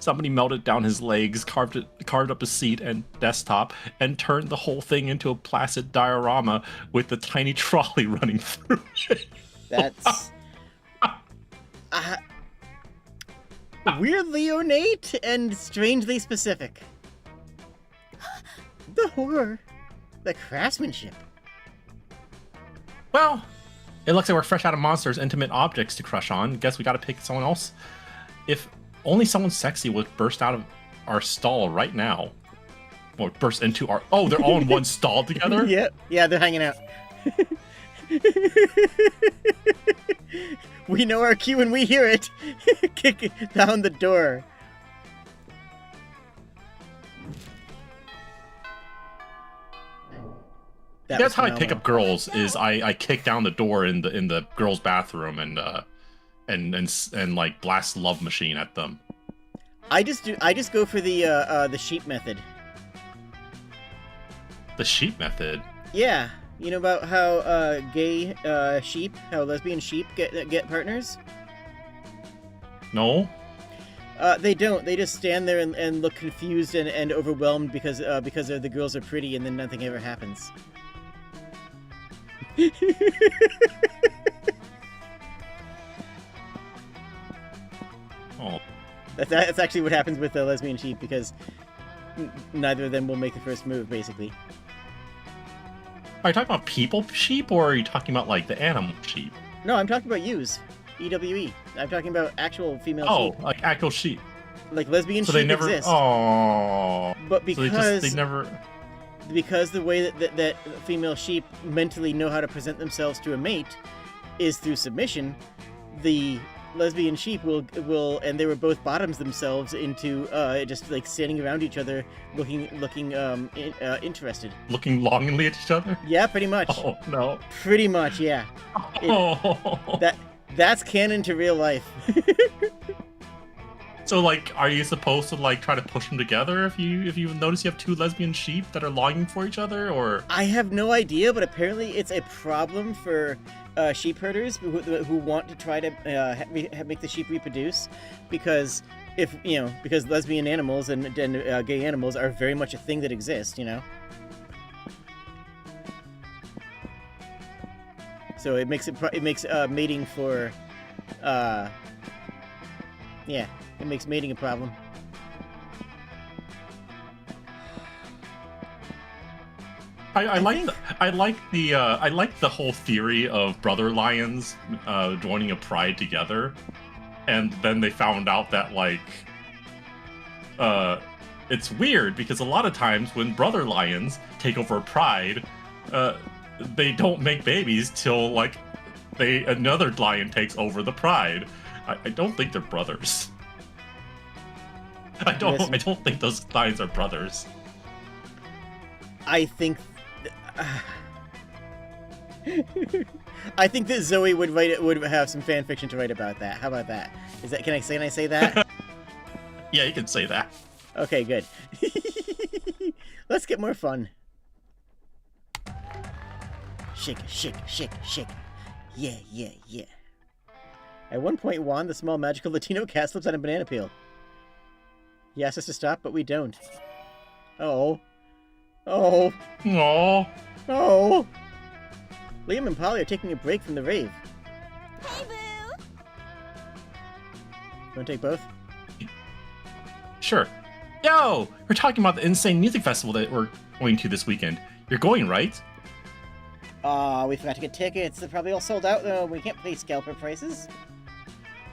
Somebody melted down his legs, carved up a seat and desktop, and turned the whole thing into a placid diorama with the tiny trolley running through it. That's weirdly ornate and strangely specific. The horror, the craftsmanship. Well, it looks like we're fresh out of Monster's intimate objects to crush on. Guess we gotta pick someone else. If only someone sexy would burst out of our stall right now. Or burst into our... Oh, they're all in one stall together? Yep. Yeah, they're hanging out. We know our cue when we hear it. Kick down the door. That's how I pick up girls. Is I kick down the door in the girls' bathroom and like blast Love Machine at them. I just go for the sheep method. The sheep method. Yeah, you know about how gay sheep, how lesbian sheep get partners? No. They don't. They just stand there and look confused and overwhelmed because the girls are pretty and then nothing ever happens. Oh. That's actually what happens with the lesbian sheep because neither of them will make the first move, basically. Are you talking about people sheep or are you talking about like the animal sheep? No, I'm talking about ewes. EWE. I'm talking about actual female sheep. Oh, like actual sheep. Like lesbian So sheep they never. exist. Oh. But because they never. Because the way that female sheep mentally know how to present themselves to a mate is through submission, the lesbian sheep will and they were both bottoms themselves into just like standing around each other, looking interested. Looking longingly at each other. Yeah, pretty much. Oh no. Pretty much, yeah. That's canon to real life. So, like, are you supposed to like try to push them together if you notice you have two lesbian sheep that are longing for each other, or? I have no idea, but apparently it's a problem for sheep herders who want to try to make the sheep reproduce, because because lesbian animals and gay animals are very much a thing that exists, you know. So it makes mating for yeah. It makes mating a problem. I like the whole theory of brother lions joining a pride together, and then they found out that like it's weird because a lot of times when brother lions take over a pride, they don't make babies till like another lion takes over the pride. I don't think they're brothers. I don't think those lions are brothers. I think I think that Zoe would have some fan fiction to write about that. How about that? Can I say that? Yeah, you can say that. Okay, good. Let's get more fun. Shake, shake, shake, shake. Yeah, yeah, yeah. At one point, Juan, the small magical Latino cat, slips on a banana peel. He asks us to stop, but we don't. Oh. Oh. No. Oh. Liam and Polly are taking a break from the rave. Hey, boo! You want to take both? Sure. Yo! We're talking about the insane music festival that we're going to this weekend. You're going, right? We forgot to get tickets. They're probably all sold out, though. We can't pay scalper prices.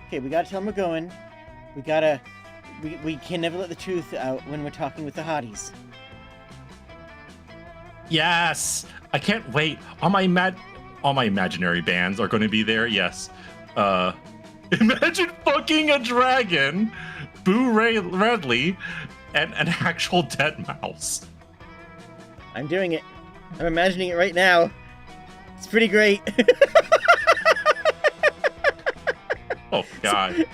Okay, we gotta tell them we're going. We can never let the truth out when we're talking with the hotties. Yes! I can't wait. All my imaginary bands are going to be there. Yes. Imagine fucking a dragon, Boo Radley, and an actual dead mouse. I'm doing it. I'm imagining it right now. It's pretty great. Oh God.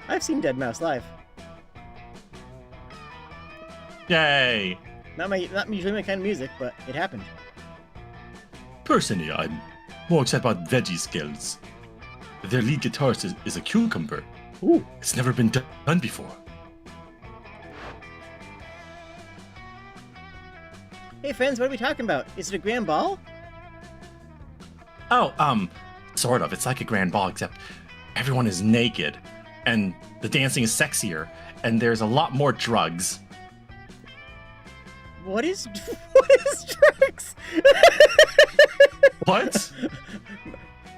I've seen Dead Mouse live. Yay. Not usually my kind of music, but it happened. Personally, I'm more excited about Veggie Skills. Their lead guitarist is a cucumber. Ooh. It's never been done before. Hey friends, what are we talking about? Is it a grand ball? Oh, sort of. It's like a grand ball, except everyone is naked, and the dancing is sexier, and there's a lot more drugs. What is drugs? What?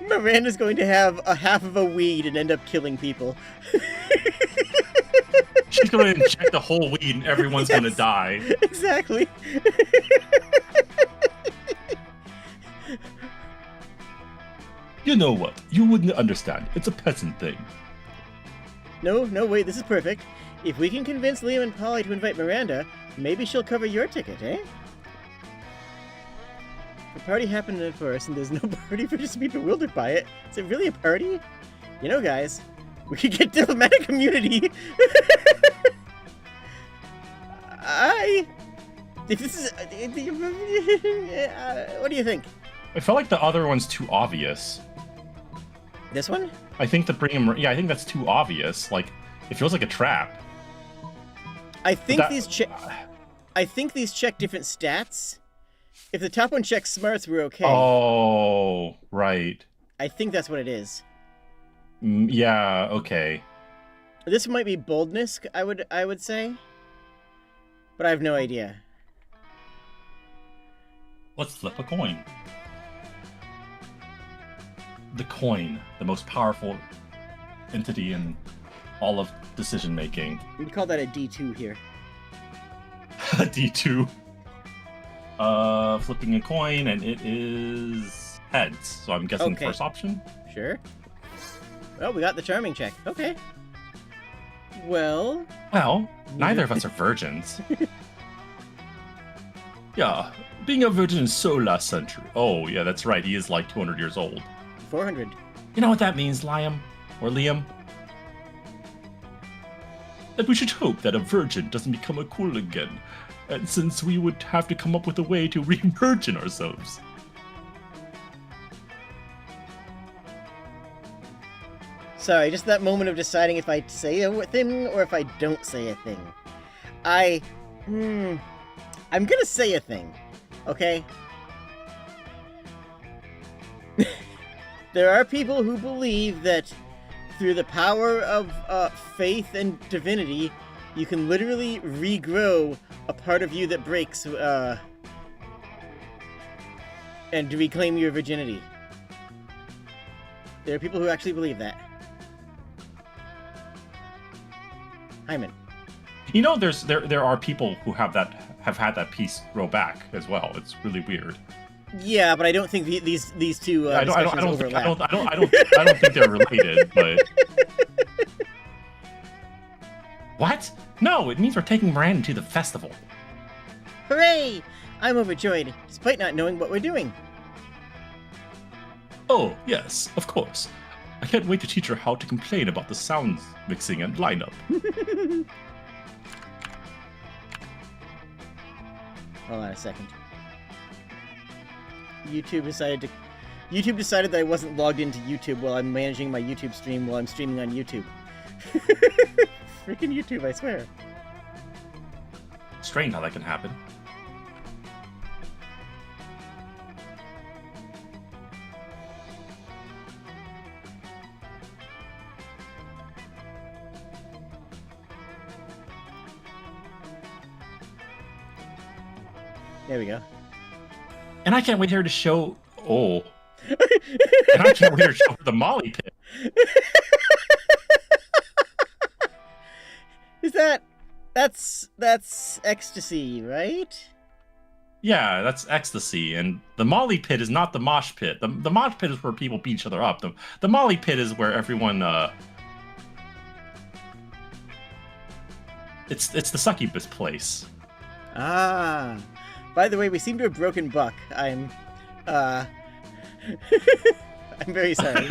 Miranda's going to have a half of a weed and end up killing people. She's going to inject the whole weed, and everyone's going to die. Exactly. You know what? You wouldn't understand. It's a peasant thing. No, wait, this is perfect. If we can convince Liam and Polly to invite Miranda, maybe she'll cover your ticket, eh? The party happened at first, and there's no party for just to be bewildered by it. Is it really a party? You know, guys, we could get diplomatic immunity. If this is... what do you think? I felt like the other one's too obvious. This one? I think to bring him... Yeah, I think that's too obvious. Like, it feels like a trap. I think these check different stats. If the top one checks smarts, we're okay. Oh, right. I think that's what it is. Yeah, okay. This might be boldness, I would say. But I have no idea. Let's flip a coin. The coin, the most powerful entity in all of decision making. We'd call that a D2 here. D2. Flipping a coin, and it is heads. So I'm guessing Okay. first option. Sure. Well, we got the charming check. Okay. Well, Neither of us are virgins. Yeah, being a virgin is so last century. Oh, yeah, that's right. He is like 200 years old. 400. You know what that means, Liam? Or Liam? That we should hope that a virgin doesn't become a cool again. And since we would have to come up with a way to re-virgin ourselves. Sorry, just that moment of deciding if I say a thing or if I don't say a thing. I'm gonna say a thing, okay? There are people who believe that through the power of faith and divinity, you can literally regrow a part of you that breaks and reclaim your virginity. There are people who actually believe that. Hyman. You know, there are people who have had that piece grow back as well. It's really weird. Yeah, but I don't think these two I don't overlap. I don't think they're related, but what? No, it means we're taking Miranda to the festival. Hooray! I'm overjoyed, despite not knowing what we're doing. Oh, yes, of course. I can't wait to teach her how to complain about the sounds mixing and lineup. Hold on a second. YouTube decided that I wasn't logged into YouTube while I'm managing my YouTube stream while I'm streaming on YouTube. Freaking YouTube, I swear. Strange how that can happen. There we go. And I can't wait here to show. Oh. And I can't wait here to show her the Molly pit. Is that's ecstasy, right? Yeah, that's ecstasy. And the Molly pit is not the mosh pit. The mosh pit is where people beat each other up. The Molly pit is where everyone. It's the succubus place. Ah. By the way, we seem to have broken Buck. I'm very sorry.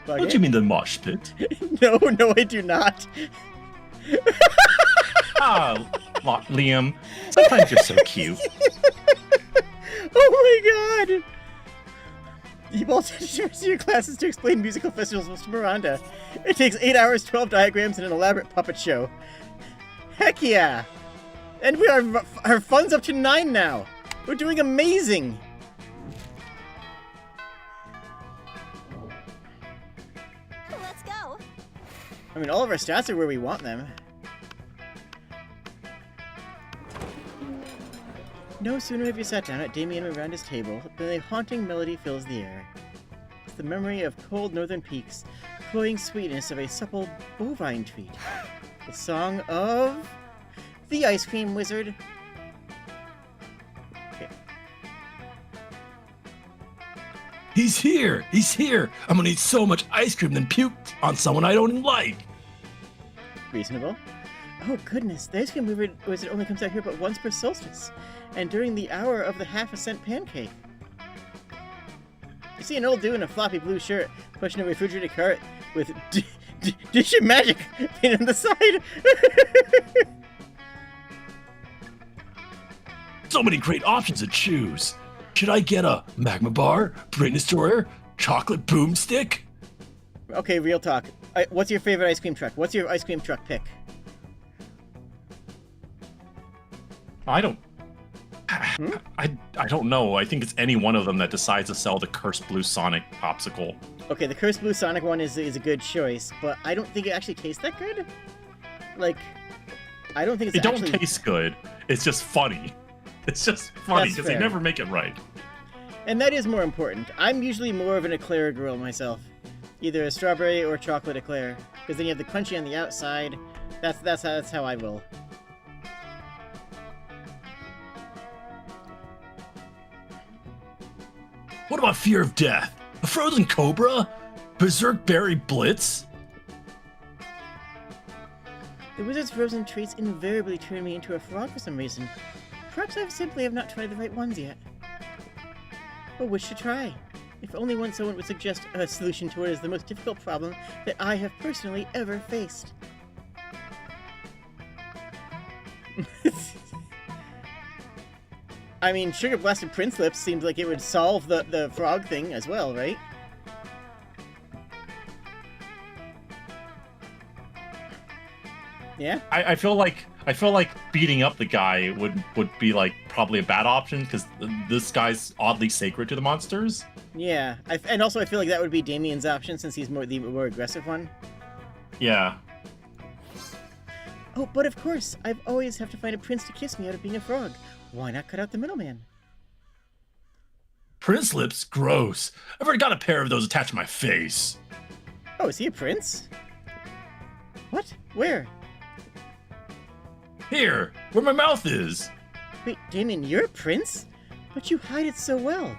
Don't you mean the mosh pit? No, I do not. Liam, sometimes you're so cute. Oh my god! You've also used your classes to explain musical festivals to Miranda. It takes 8 hours, 12 diagrams, and an elaborate puppet show. Heck yeah! And our fun's up to 9 now! We're doing amazing! Let's go. I mean, all of our stats are where we want them. No sooner have you sat down at Damien and Miranda's table than a haunting melody fills the air. It's the memory of cold northern peaks, cloying sweetness of a supple bovine treat. The song of the Ice Cream Wizard. Okay. He's here! He's here! I'm gonna eat so much ice cream then puke on someone I don't like! Reasonable. Oh goodness, the Ice Cream Wizard only comes out here but once per solstice, and during the hour of the half-a-cent pancake. You see an old dude in a floppy blue shirt pushing a refrigerated cart with Dish of Magic painted on the side. So many great options to choose. Should I get a magma bar, brain destroyer, chocolate boomstick? Okay, real talk. What's your favorite ice cream truck? What's your ice cream truck pick? I don't know. I think it's any one of them that decides to sell the Cursed Blue Sonic popsicle. Okay, the Cursed Blue Sonic one is a good choice, but I don't think it actually tastes that good. Like, I don't think it's It don't taste good. It's just funny. It's just funny because they never make it right. And that is more important. I'm usually more of an eclair girl myself. Either a strawberry or chocolate eclair. Because then you have the crunchy on the outside. That's how I will. What about fear of death? A frozen cobra? Berserk berry blitz? The wizard's frozen treats invariably turn me into a frog for some reason. Perhaps I simply have not tried the right ones yet. But which to try? If only someone would suggest a solution to what is the most difficult problem that I have personally ever faced. I mean, Sugar Blasted Prince Lips seems like it would solve the frog thing as well, right? Yeah? I feel like beating up the guy would be like probably a bad option because this guy's oddly sacred to the monsters. Yeah, and also I feel like that would be Damien's option since he's the more aggressive one. Yeah. Oh, but of course, I've always have to find a prince to kiss me out of being a frog. Why not cut out the middleman? Prince lips? Gross. I've already got a pair of those attached to my face. Oh, is he a prince? What? Where? Here, where my mouth is. Wait, Damien, you're a prince? But you hide it so well.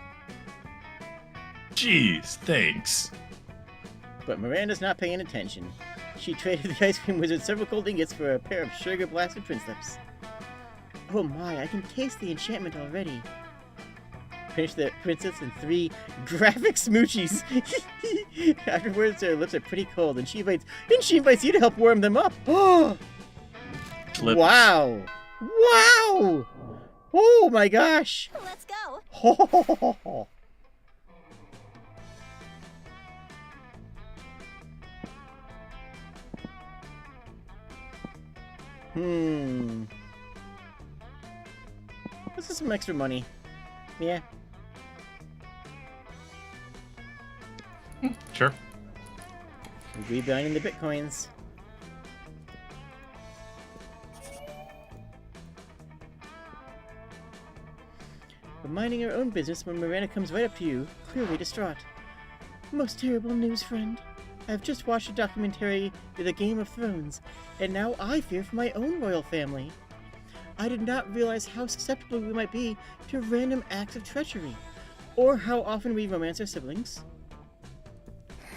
Jeez, thanks. But Miranda's not paying attention. She traded the Ice Cream Wizard several gold ingots for a pair of sugar-blasted prince lips. Oh my, I can taste the enchantment already. Finish the princess in 3 graphic smoochies. Afterwards, her lips are pretty cold, and she invites you to help warm them up. Oh! Wow! Wow! Oh my gosh! Let's go. This is some extra money. Yeah. Sure. Rebuying the bitcoins. We're minding our own business when Miranda comes right up to you, clearly distraught. Most terrible news, friend. I've just watched a documentary, The Game of Thrones, and now I fear for my own royal family. I did not realize how susceptible we might be to random acts of treachery, or how often we romance our siblings.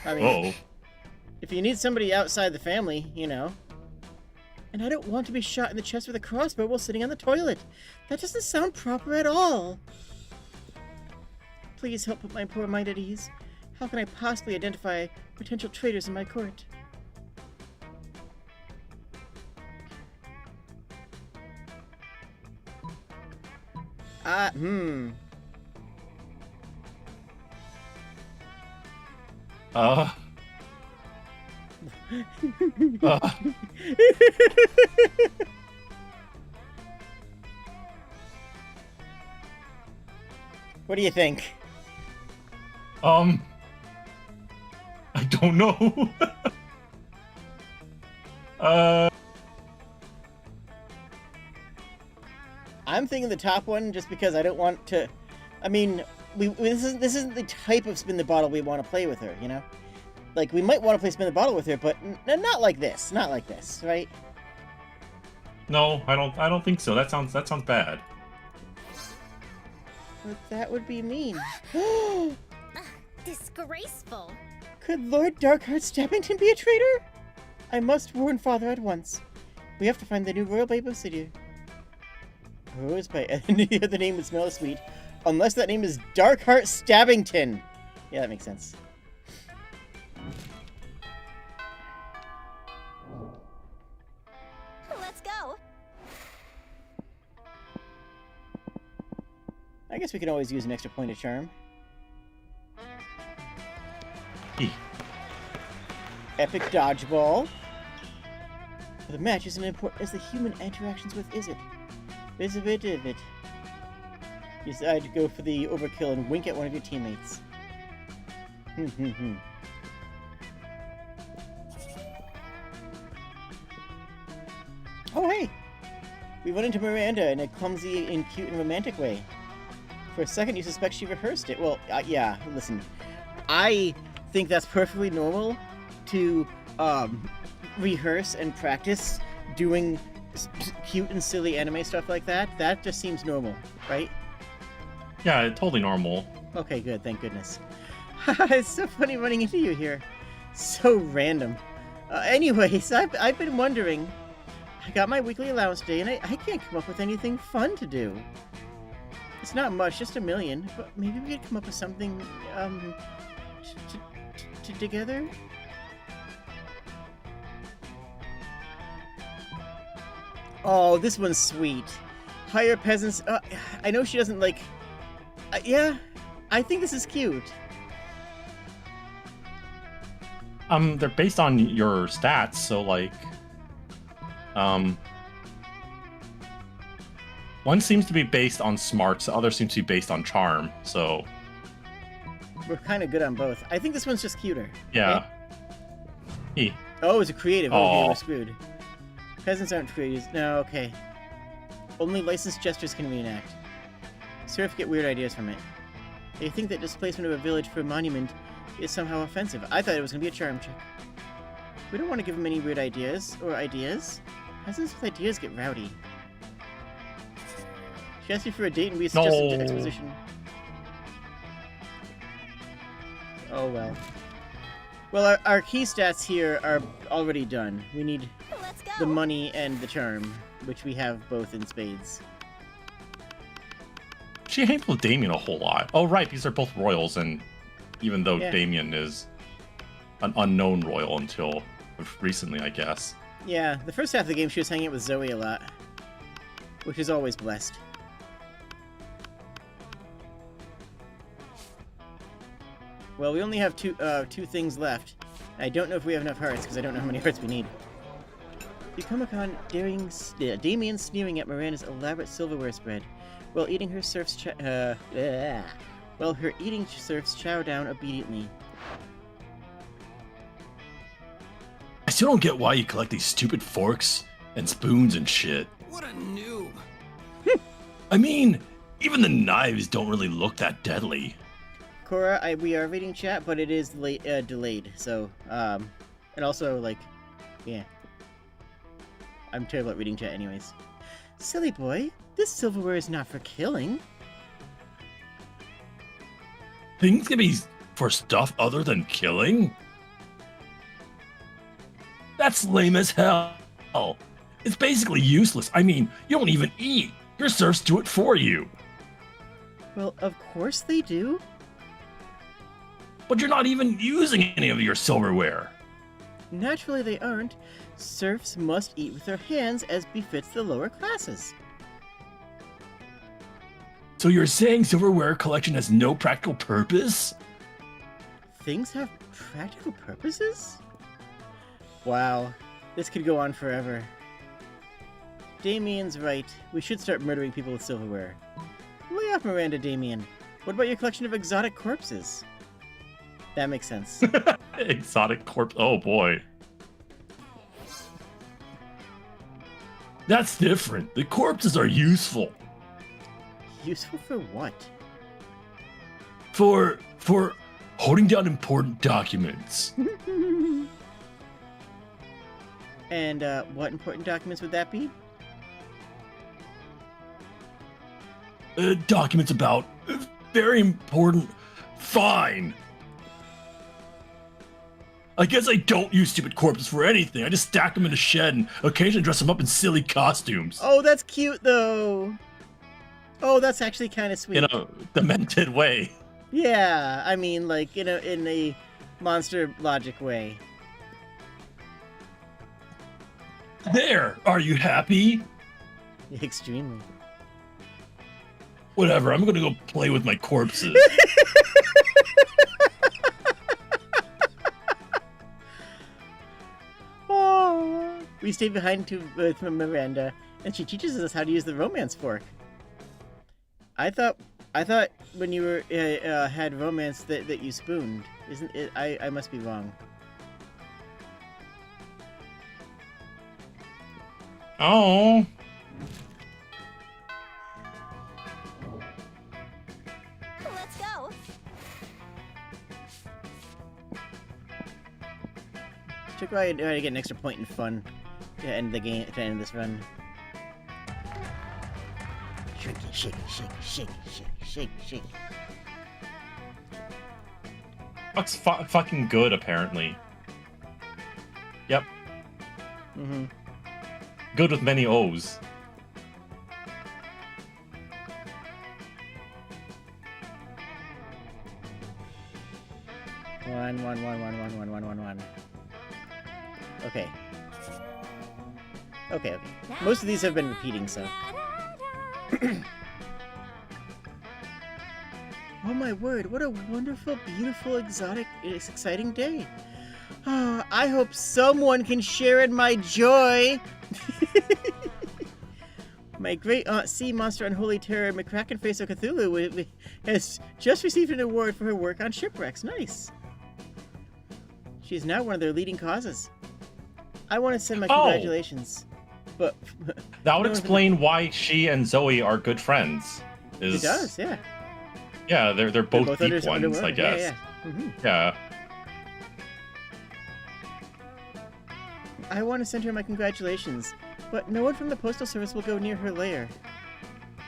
I mean, if you need somebody outside the family, you know. And I don't want to be shot in the chest with a crossbow while sitting on the toilet. That doesn't sound proper at all. Please help put my poor mind at ease. How can I possibly identify potential traitors in my court? Uh, What do you think? I don't know. I'm thinking the top one just because I don't want to. I mean, this isn't the type of spin the bottle we want to play with her, you know? Like, we might want to play spin the bottle with her, but not like this. Not like this, right? No, I don't think so. That sounds bad. But that would be mean. Disgraceful. Could Lord Darkheart Stabbington be a traitor? I must warn Father at once. We have to find the new royal babe of City. Rose by any other name would smell sweet, unless that name is Darkheart Stabbington. Yeah, that makes sense. Let's go. I guess we can always use an extra point of charm. Epic dodgeball. The match isn't important as the human interactions with is it? There's a bit of it. You decide to go for the overkill and wink at one of your teammates. Oh hey! We run into Miranda in a clumsy and cute and romantic way. For a second you suspect she rehearsed it. Well, yeah, listen. I think that's perfectly normal to rehearse and practice doing cute and silly anime stuff like that. That just seems normal, right? Yeah, totally normal. Okay, good. Thank goodness. It's so funny running into you here. So random. Anyways, I've been wondering. I got my weekly allowance day, and I can't come up with anything fun to do. It's not much, just $1 million, but maybe we could come up with something, together? Oh, this one's sweet. Hire peasants. I know she doesn't like. Yeah, I think this is cute. They're based on your stats, so like, one seems to be based on smarts, the other seems to be based on charm. So we're kind of good on both. I think this one's just cuter. Yeah. Right? Oh, it's a creative. Oh, we're screwed. Peasants aren't creators. No, okay. Only licensed gestures can reenact. Serf get weird ideas from it. They think that displacement of a village for a monument is somehow offensive. I thought it was going to be a charm check. We don't want to give them any weird ideas. Or ideas. Peasants with ideas get rowdy. She asked you for a date and we suggested exposition. Oh well. Well, our key stats here are already done. We need the money and the charm, which we have both in spades. She hangs with Damien a whole lot. Oh, right, these are both royals, and even though Damien is an unknown royal until recently, I guess. Yeah, the first half of the game she was hanging out with Zoe a lot, which is always blessed. Well, we only have two things left. I don't know if we have enough hearts, because I don't know how many hearts we need. You come upon Damien sneering at Miranda's elaborate silverware spread, while eating her serfs chow down obediently. I still don't get why you collect these stupid forks and spoons and shit. What a noob. I mean, even the knives don't really look that deadly. Cora, we are reading chat, but it is delayed, so, and also, like, yeah. I'm terrible at reading chat anyways. Silly boy, this silverware is not for killing. Things can be for stuff other than killing? That's lame as hell. It's basically useless. I mean, you don't even eat. Your serfs do it for you. Well, of course they do. But you're not even using any of your silverware. Naturally they aren't. Serfs must eat with their hands as befits the lower classes. So you're saying silverware collection has no practical purpose? Things have practical purposes? Wow, this could go on forever. Damien's right. We should start murdering people with silverware. Lay off Miranda, Damien. What about your collection of exotic corpses? That makes sense. Exotic corpse. Oh boy. That's different. The corpses are useful. Useful for what? For holding down important documents. And what important documents would that be? Documents about very important. Fine. I guess I don't use stupid corpses for anything. I just stack them in a shed and occasionally dress them up in silly costumes. Oh, that's cute though. Oh, that's actually kind of sweet. In a demented way. Yeah, I mean, like in a monster logic way. There. Are you happy? Extremely. Whatever. I'm gonna go play with my corpses. Oh, we stay behind with Miranda, and she teaches us how to use the romance fork. I thought when you were had romance that you spooned. Isn't it? I must be wrong. Oh. Let's go. Took away to get an extra point in fun to end the game, to end this run. Shake it, shake it, shake it, shake it, shake it, shake it, shake it. Fuck's fucking good, apparently. Yep. Mm-hmm. Good with many O's. One. Okay. Okay. Most of these have been repeating, so. Oh my word, what a wonderful, beautiful, exotic, exciting day. Oh, I hope someone can share in my joy. My great aunt Sea Monster Unholy Terror McCracken Face of Cthulhu has just received an award for her work on shipwrecks. Nice. She is now one of their leading causes. I want to send my congratulations. But that would explain why she and Zoe are good friends. It does, yeah. Yeah, they're both deep ones, underwater. I guess. Yeah. Mm-hmm. Yeah. I want to send her my congratulations, but no one from the Postal Service will go near her lair.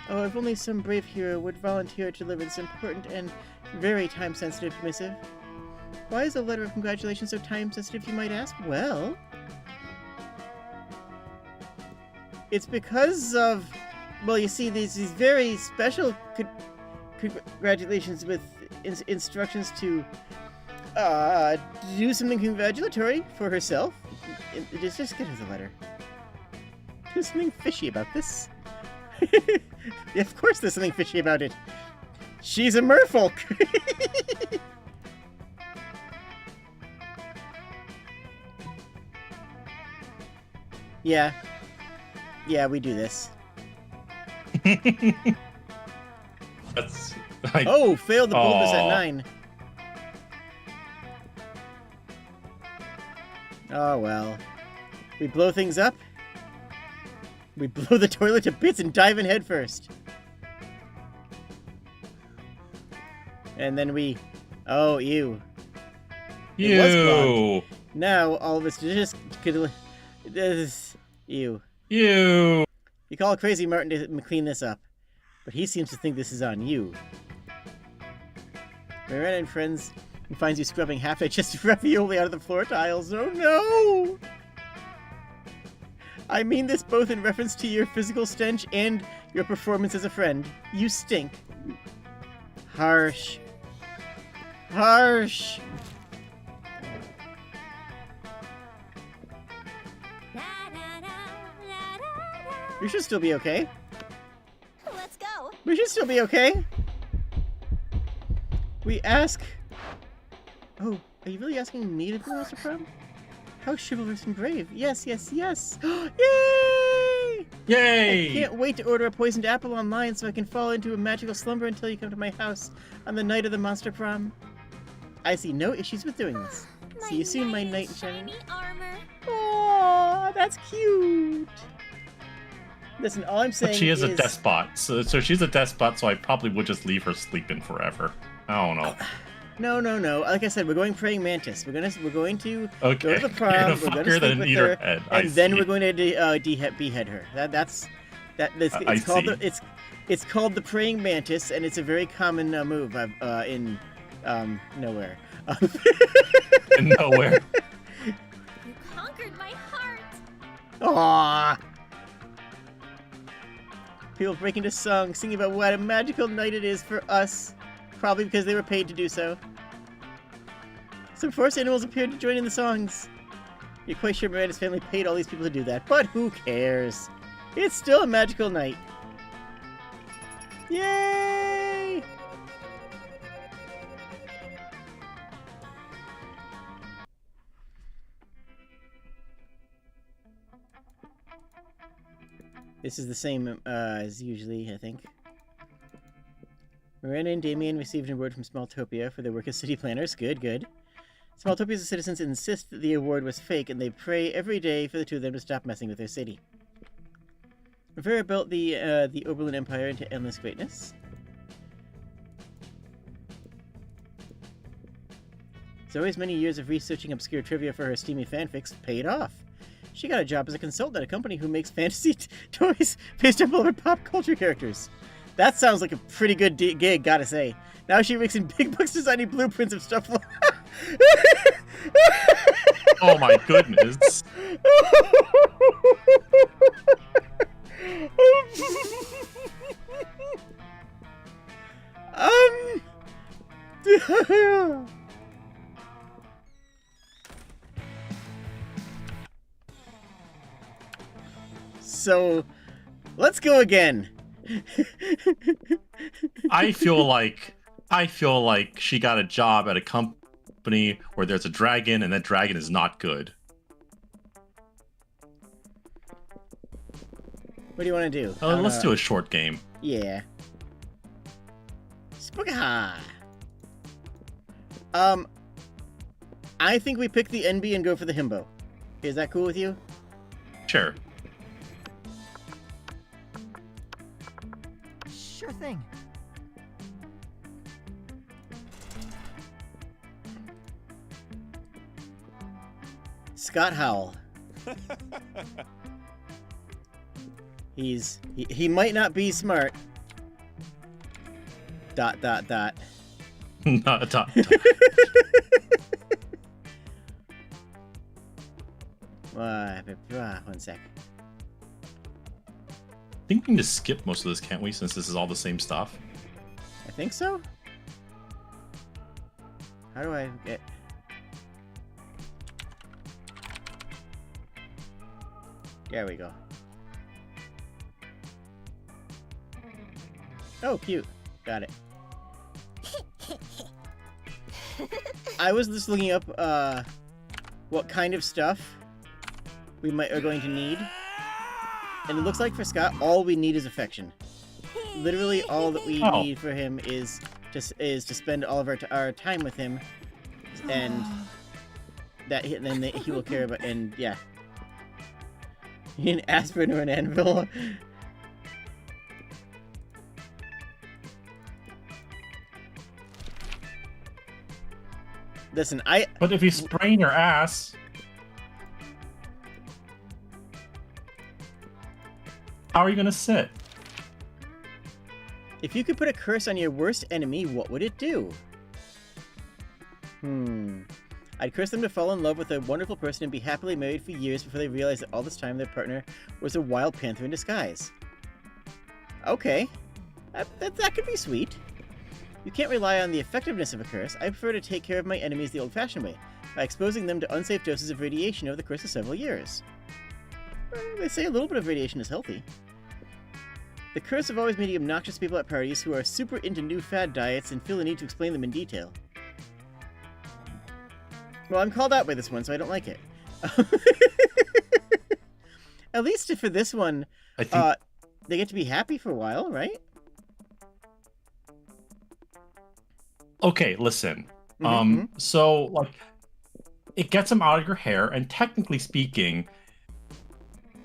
Oh, if only some brave hero would volunteer to deliver this important and very time-sensitive missive. Why is a letter of congratulations so time-sensitive, you might ask? Well, it's because of, well, you see, these very special congratulations with instructions to do something congratulatory for herself. Just get her the letter. There's something fishy about this. Of course there's something fishy about it. She's a merfolk. Yeah. Yeah, we do this. That's... Oh, failed the bulbous at 9. Oh, well. We blow things up. We blow the toilet to bits and dive in head first. And then we... Oh, ew. It was clogged. Now, all of us just could... Ew. Ew. You call Crazy Martin to clean this up. But he seems to think this is on you. Miranda and friends finds you scrubbing half-digested ravioli out of the floor tiles. Oh no! I mean this both in reference to your physical stench and your performance as a friend. You stink. Harsh. Harsh! We should still be okay. Let's go. We should still be okay. We ask... Oh, are you really asking me to do Monster Prom? How chivalrous and brave. Yes, yes, yes. Yay! Yay! I can't wait to order a poisoned apple online so I can fall into a magical slumber until you come to my house on the night of the Monster Prom. I see no issues with doing this. See you soon, my knight in shining. Armor. Aww, that's cute. Listen, all I'm saying But she is is... a despot, so she's a despot, so I probably would just leave her sleeping forever. I don't know. No, no, no. Like I said, we're going praying mantis. We're going to go to the prom. You're gonna We're fuck going her, to sleep then with eat her, her head. and then we're going to behead her. It's called the praying mantis, and it's a very common move in nowhere. In nowhere. You conquered my heart. Aww. People break into song, singing about what a magical night it is for us. Probably because they were paid to do so. Some forest animals appeared to join in the songs. You're quite sure Miranda's family paid all these people to do that, but who cares? It's still a magical night. Yay! This is the same as usually, I think. Miranda and Damien received an award from Smalltopia for their work as city planners. Good, good. Smalltopia's citizens insist that the award was fake, and they pray every day for the two of them to stop messing with their city. Rivera built the Oberlin Empire into endless greatness. Zoe's many years of researching obscure trivia for her steamy fanfics paid off. She got a job as a consultant at a company who makes fantasy toys based on other pop culture characters. That sounds like a pretty good gig, gotta say. Now she makes in big bucks designing blueprints of stuff like... Oh my goodness. So, let's go again. I feel like she got a job at a company where there's a dragon, and that dragon is not good. What do you want to do? Let's do a short game. Yeah. Spookaha! I think we pick the NB and go for the himbo. Is that cool with you? Sure. Sure thing. Scott Howell. He might not be smart. ... Not a top. One sec. I think we can just skip most of this, can't we? Since this is all the same stuff. I think so. How do I get... There we go. Oh, cute. Got it. I was just looking up what kind of stuff we are going to need. And it looks like for Scott, all we need is affection. Literally, all that we need for him is to spend all of our time with him, and then he will care about. And yeah, an aspirin or an anvil. Listen, But if you sprain your ass, how are you gonna sit? If you could put a curse on your worst enemy, what would it do? I'd curse them to fall in love with a wonderful person and be happily married for years before they realize that all this time their partner was a wild panther in disguise. Okay. That could be sweet. You can't rely on the effectiveness of a curse. I prefer to take care of my enemies the old-fashioned way, by exposing them to unsafe doses of radiation over the course of several years. Well, they say a little bit of radiation is healthy. The curse have always made you obnoxious people at parties who are super into new fad diets and feel the need to explain them in detail. Well, I'm called out by this one, so I don't like it. At least for this one, I think they get to be happy for a while, right? Okay, listen. Mm-hmm. So like, it gets them out of your hair, and technically speaking,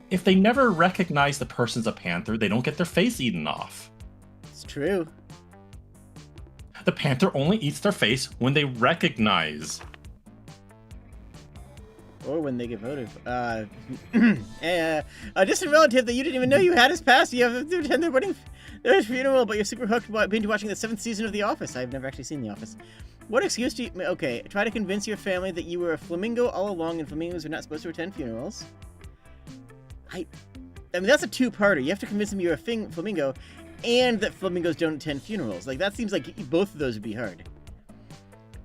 if they never recognize the person's a panther, they don't get their face eaten off. It's true. The panther only eats their face when they recognize. Or when they get voted. A distant relative that you didn't even know you had his past. You have to attend their funeral, but you're super hooked binge watching the 7th season of The Office. I've never actually seen The Office. What excuse do you... Okay, try to convince your family that you were a flamingo all along and flamingos are not supposed to attend funerals. I mean, that's a two-parter. You have to convince them you're a flamingo and that flamingos don't attend funerals. Like, that seems like both of those would be hard.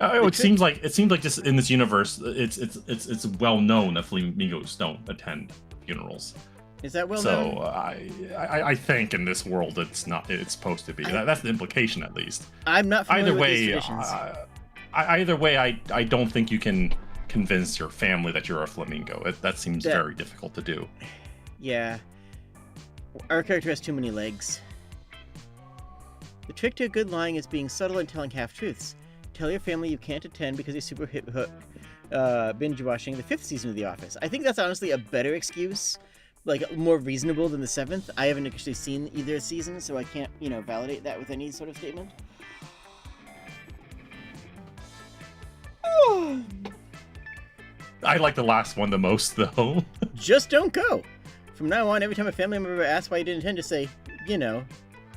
It seems like just in this universe, it's well known that flamingos don't attend funerals. Is that well known? So I think in this world it's supposed to be. That's the implication, at least. I'm not familiar with these traditions. Either way, I don't think you can convince your family that you're a flamingo. That seems very difficult to do. Yeah. Our character has too many legs. The trick to good lying is being subtle and telling half-truths. Tell your family you can't attend because you're super binge-watching the 5th season of The Office. I think that's honestly a better excuse, like, more reasonable than the 7th. I haven't actually seen either season, so I can't, validate that with any sort of statement. I like the last one the most, though. Just don't go! From now on, every time a family member asks why you didn't attend, just say,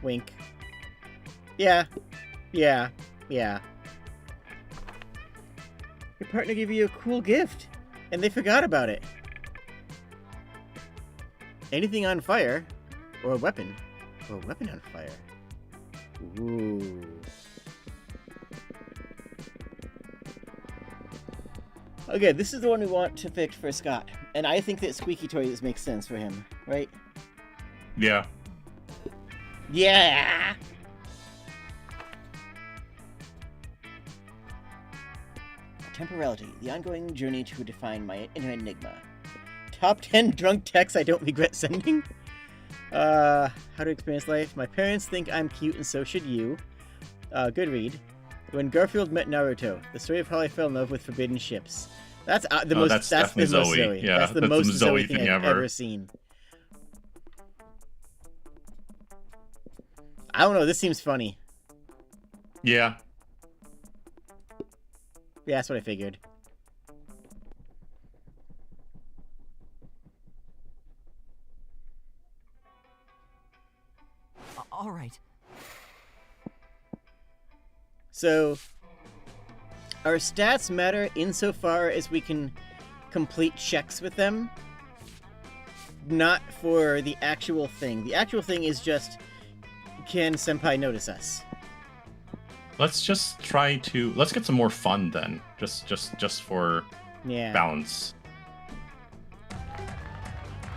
wink. Yeah. Your partner gave you a cool gift, and they forgot about it. Anything on fire, or a weapon on fire. Ooh. Okay, this is the one we want to pick for Scott, and I think that Squeaky Toys makes sense for him, right? Yeah. Yeah! Temporality, the ongoing journey to define my inner enigma. Top 10 drunk texts I don't regret sending. How to experience life. My parents think I'm cute and so should you. Good read. When Garfield met Naruto. The story of how I fell in love with forbidden ships. That's the most. That's the most Zoe. Yeah, that's the most Zoe thing I've ever seen. I don't know. This seems funny. Yeah. Yeah, that's what I figured. All right. So, our stats matter insofar as we can complete checks with them, not for the actual thing. The actual thing is just, can Senpai notice us? Let's just let's get some more fun then, just for balance.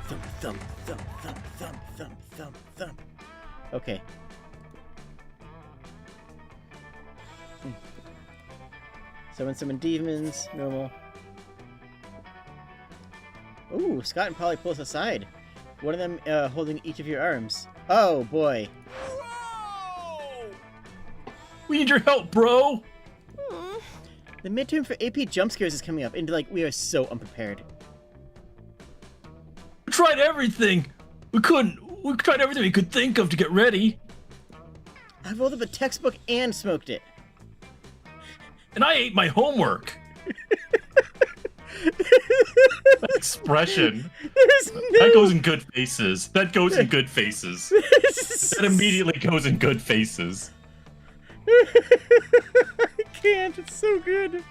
Thump, thump, thump, thump, thump, thump, thump, thump. Okay. Summon demons, normal. Ooh, Scott and Polly pull us aside. One of them holding each of your arms. Oh boy. We need your help, bro! The midterm for AP jump scares is coming up, and we are so unprepared. We tried everything! We tried everything we could think of to get ready. I rolled up a textbook and smoked it. And I ate my homework. That expression. That goes in good faces. That immediately goes in good faces. I can't. It's so good.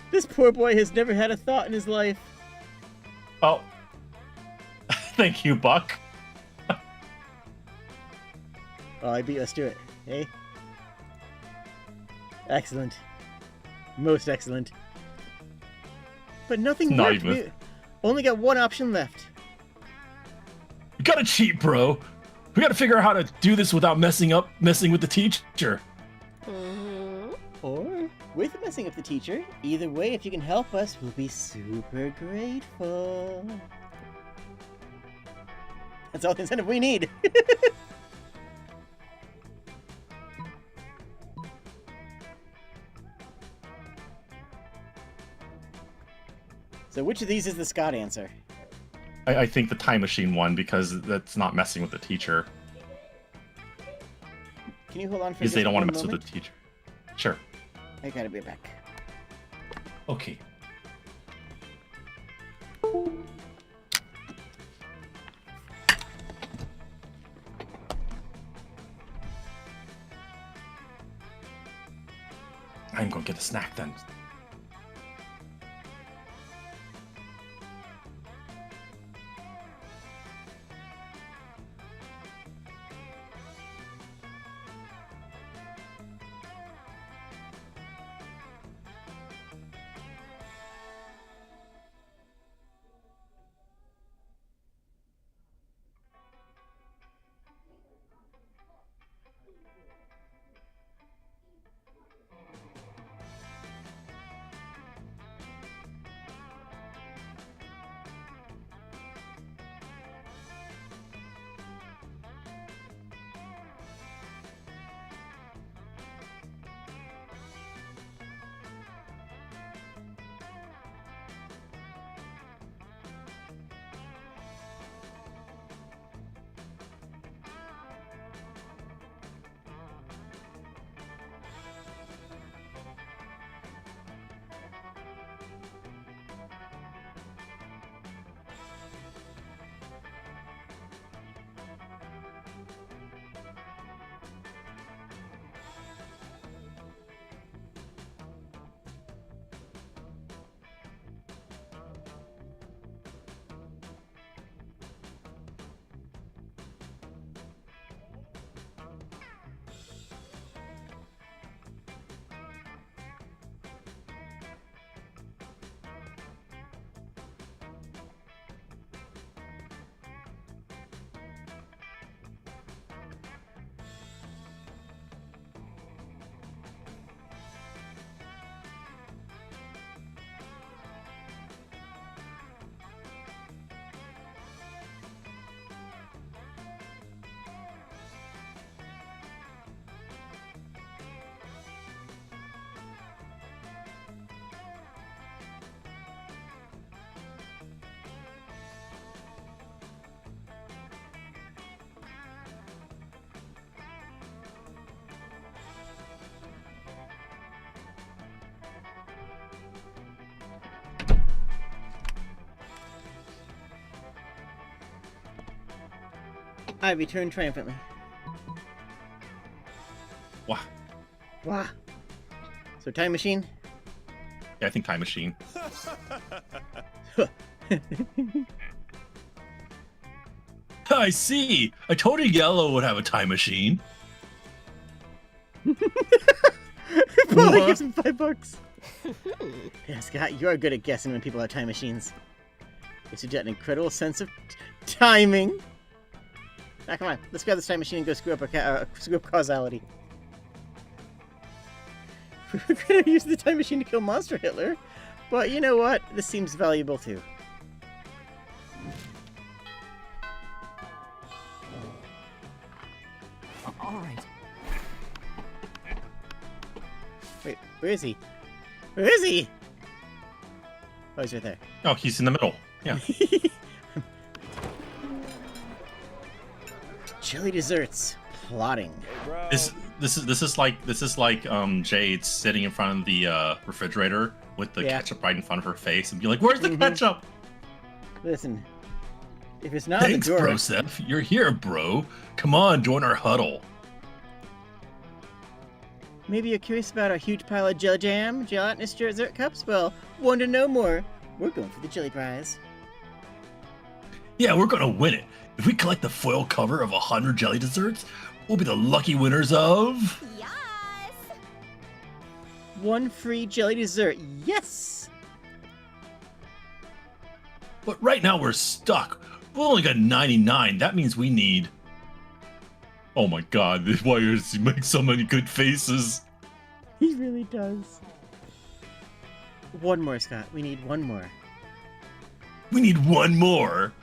This poor boy has never had a thought in his life. Oh. Thank you, Buck. Oh, I beat. Let's do it. Hey. Excellent. Most excellent. But nothing Not worked. even. We only got one option left. You gotta cheat, bro. We gotta figure out how to do this without messing with the teacher. Or with messing up the teacher. Either way, if you can help us, we'll be super grateful. That's all the incentive we need. So which of these is the Scott answer? I think the time machine one, because that's not messing with the teacher. Can you hold on for Because just they don't want one to mess moment? with the teacher. Sure. I gotta be back. Okay. I'm gonna get a snack then. I return triumphantly. Wah. Wow. So time machine? Yeah, I think time machine. I see. I told you Yellow would have a time machine. Paul, I What? gives him $5. Yeah, Scott, you're good at guessing when people have time machines. You suggest an incredible sense of timing. Now, come on, let's grab this time machine and go screw up causality. We're gonna use the time machine to kill Monster Hitler, but you know what? This seems valuable too. All right. Wait, where is he? Where is he? Oh, he's right there. Oh, he's in the middle. Yeah. Chili desserts. Plotting. This is like Jade sitting in front of the refrigerator with the Yeah. ketchup right in front of her face and be like, "Where's the ketchup?" Listen, if it's not Thanks, on the door, bro, Seth. You're here, bro. Come on, join our huddle. maybe you're curious about our huge pile of jelly jam, gelatinous dessert cups? Well, want to know more? We're going for the chili prize. Yeah, we're gonna win it. If we collect the foil cover of 100 jelly desserts, We'll be the lucky winners of... Yes! 1 free jelly dessert. Yes! But right now we're stuck. We only got 99. That means we need... Oh my god, why does he make so many good faces? He really does. 1 more, Scott. We need 1 more. We need 1 more.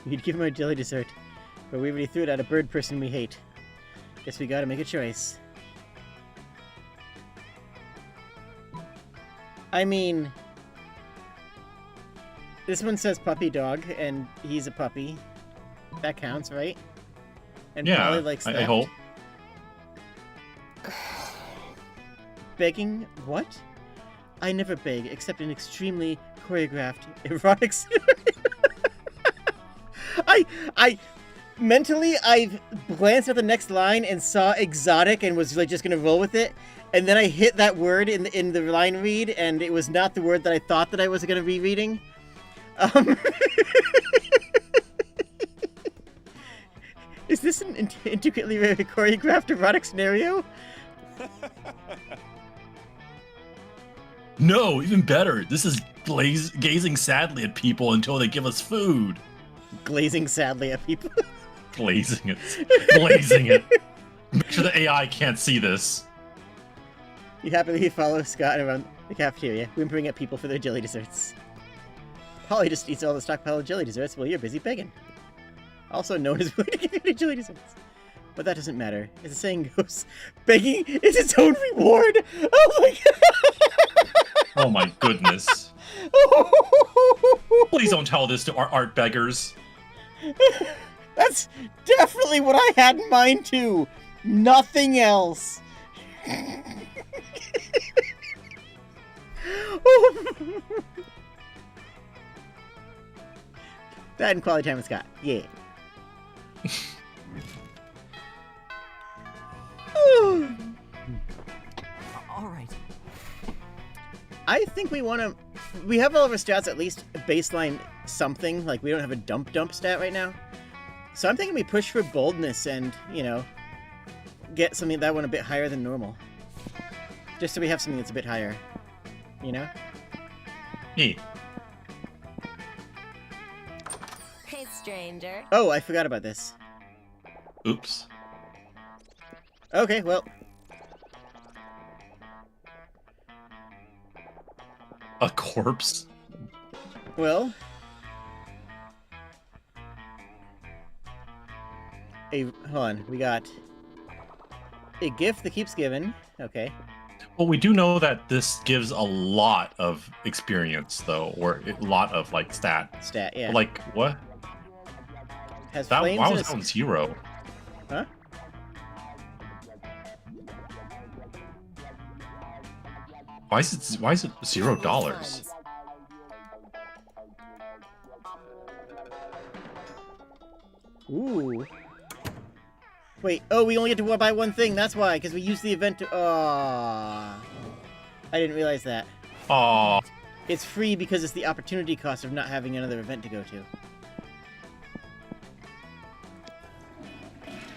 We could give him a jelly dessert, but we already threw it at a bird person we hate. Guess we gotta make a choice. I mean... This one says puppy dog, and he's a puppy. That counts, right? And Yeah, Polly likes I theft. hope. Begging? What? I never beg, except in extremely choreographed erotic scenario. I mentally, I glanced at the next line and saw exotic and was like just gonna roll with it, and then I hit that word in the line read, and it was not the word that I thought that I was gonna be reading. Is this an intricately choreographed erotic scenario? No, even better. This is gazing sadly at people until they give us food. Glazing sadly at people. Glazing it. Glazing it. Make sure the AI can't see this. You happily follow Scott around the cafeteria, whimpering at people for their jelly desserts. Polly just eats all the stockpile of jelly desserts while you're busy begging. Also, no one is willing to give you any jelly desserts. But that doesn't matter. As the saying goes, begging is its own reward! Oh my god! Oh my goodness. Please don't tell this to our art beggars. That's definitely what I had in mind too. Nothing else. That and quality time with Scott. Yeah. All right. I think we want to... We have all of our stats at least baseline something. Like, we don't have a dump stat right now. So I'm thinking we push for boldness and, you know, get something that one a bit higher than normal. Just so we have something that's a bit higher. You know? Hey. Hey, stranger. Oh, I forgot about this. Oops. Okay, well... A corpse? Well... Hold on, we got... A gift that keeps giving. Okay. Well, we do know that this gives a lot of experience, though, or a lot of, like, stat. Stat, yeah. Like, what? Has That, flames why in was its- that on 0? Huh? Why is it $0? Ooh. Wait, oh, we only get to buy one thing, that's why, because we used the event to... Aww. I didn't realize that. Aw. It's free because it's the opportunity cost of not having another event to go to.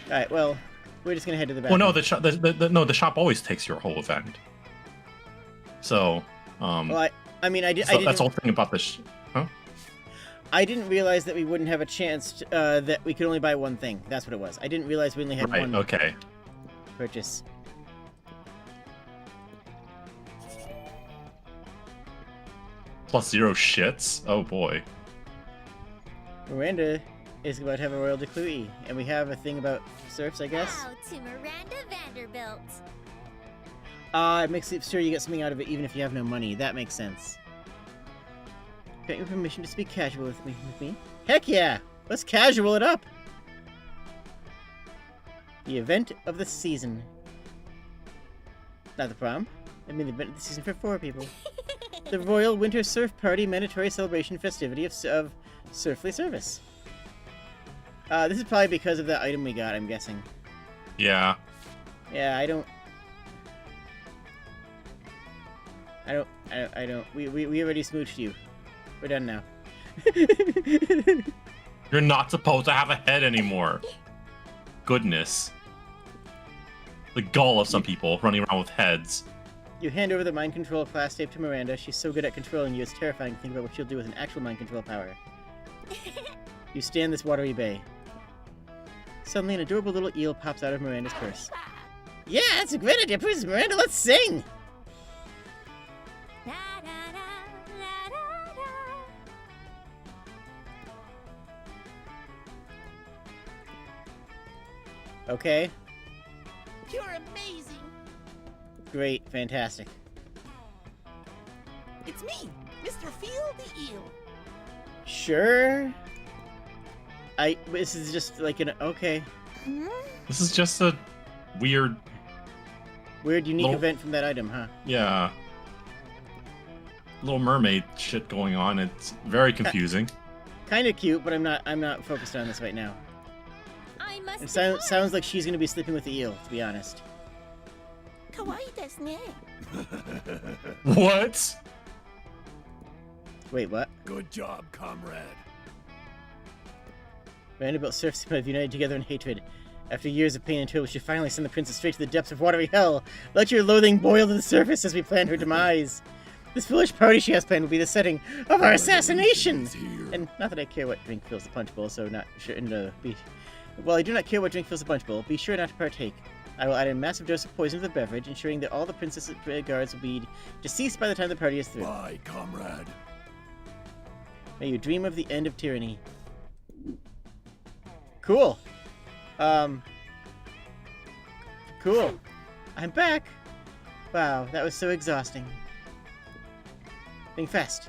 Alright, well, we're just gonna head to the back. Well, no, the shop always takes your whole event. So, Well, I mean, I that's didn't... the whole thing about this. Huh? I didn't realize that we wouldn't have a chance to, that we could only buy one thing. That's what it was. I didn't realize we only had Right, one okay. purchase. Plus 0 shits? Oh boy. Miranda is about to have a royal decree, and we have a thing about serfs, I guess. Wow, to Miranda Vanderbilt. It makes it sure you get something out of it even if you have no money. That makes sense. Got your permission to speak casual with me? Heck yeah! Let's casual it up! The event of the season. Not the prom. I mean the event of the season for 4 people. The Royal Winter Surf Party mandatory celebration festivity of surfly service. This is probably because of that item we got, I'm guessing. Yeah. Yeah, I don't. We already smooched you. We're done now. You're not supposed to have a head anymore. goodness. The gall of some people running around with heads. You hand over the mind control class tape to Miranda. She's so good at controlling you, it's terrifying to think about what she'll do with an actual mind control power. You stand this watery bay. Suddenly, an adorable little eel pops out of Miranda's purse. Yeah, that's a great idea, Princess Miranda. Let's sing! La, da, da, la, da, da. Okay. You're amazing. Great. Fantastic. It's me, Mr. Field the Eel. Sure. This is just like an... Okay. This is just a weird... Weird, unique Little- event from that item, huh? Yeah. Little Mermaid shit going on. It's very confusing. Kind of cute, but I'm not focused on this right now. I must It depart. sounds like she's gonna be sleeping with the eel, to be honest. Kawaii desu ne. What? Wait, what? Good job, comrade. Vanderbilt surfs have united together in hatred. After years of pain and toil, she finally sent the princess straight to the depths of watery hell. Let your loathing boil to the surface as we plan her demise. This foolish party she has planned will be the setting of our assassination! And not that I care what drink fills the punch bowl, so not sure While I do not care what drink fills the punch bowl, be sure not to partake. I will add a massive dose of poison to the beverage, ensuring that all the princess guards will be deceased by the time the party is through. Bye, comrade. May you dream of the end of tyranny. Cool. Cool. I'm back. Wow, that was so exhausting. Think fast.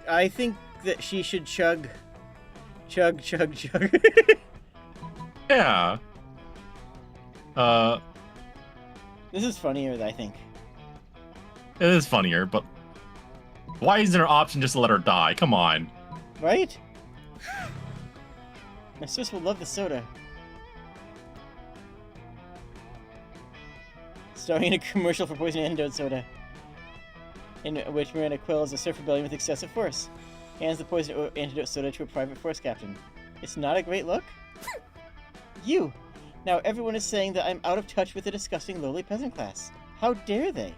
I think that she should chug. Chug. Yeah. This is funnier, I think. It is funnier, but why isn't there an option just to let her die? Come on. Right? My sis will love the soda. Starring in a commercial for poison antidote soda, in which Miranda quells a surf rebellion with excessive force. Hands the poison antidote soda to a private force captain. It's not a great look? You! Now everyone is saying that I'm out of touch with the disgusting lowly peasant class. How dare they?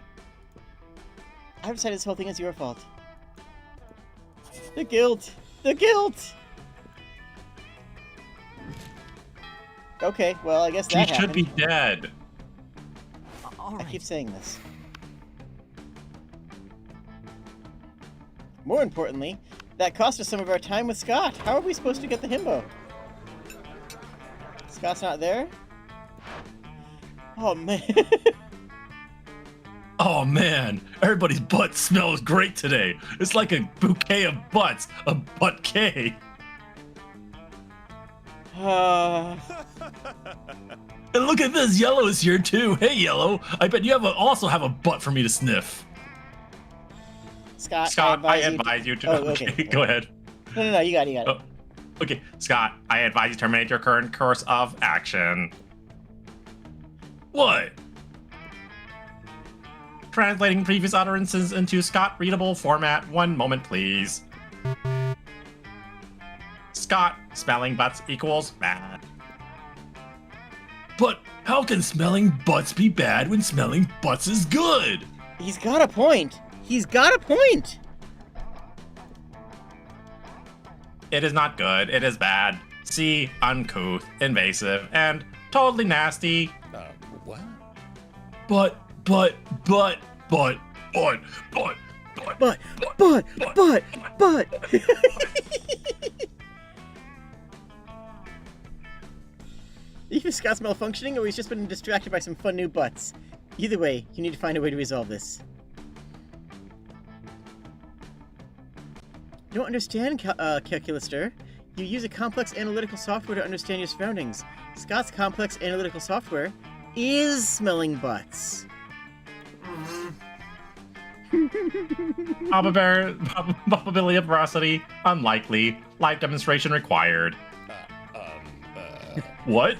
I've decided this whole thing is your fault. The guilt! The guilt! Okay, well, I guess She that should happened. be dead. All I right. keep saying this. More importantly, that cost us some of our time with Scott. How are we supposed to get the himbo? Scott's not there? Oh, man. Oh man, everybody's butt smells great today. It's like a bouquet of butts, a butt-K. Uh, And look at this, Yellow is here too. Hey Yellow, I bet you also have a butt for me to sniff. Scott, Scott, I you advise you to. Oh, okay. Go ahead. No, you got it. Oh, okay, Scott, I advise you terminate your current course of action. What? Translating previous utterances into Scott-readable format. 1 moment, please. Scott, smelling butts equals bad. But how can smelling butts be bad when smelling butts is good? He's got a point. He's got a point. It is not good. It is bad. See, uncouth, invasive, and totally nasty. What? But. Either Scott's malfunctioning or he's just been distracted by some fun new butts. Either way, you need to find a way to resolve this. You don't understand, Calculister. You use a complex analytical software to understand your surroundings. Scott's complex analytical software is smelling butts. Probability of veracity, unlikely. Live demonstration required. What?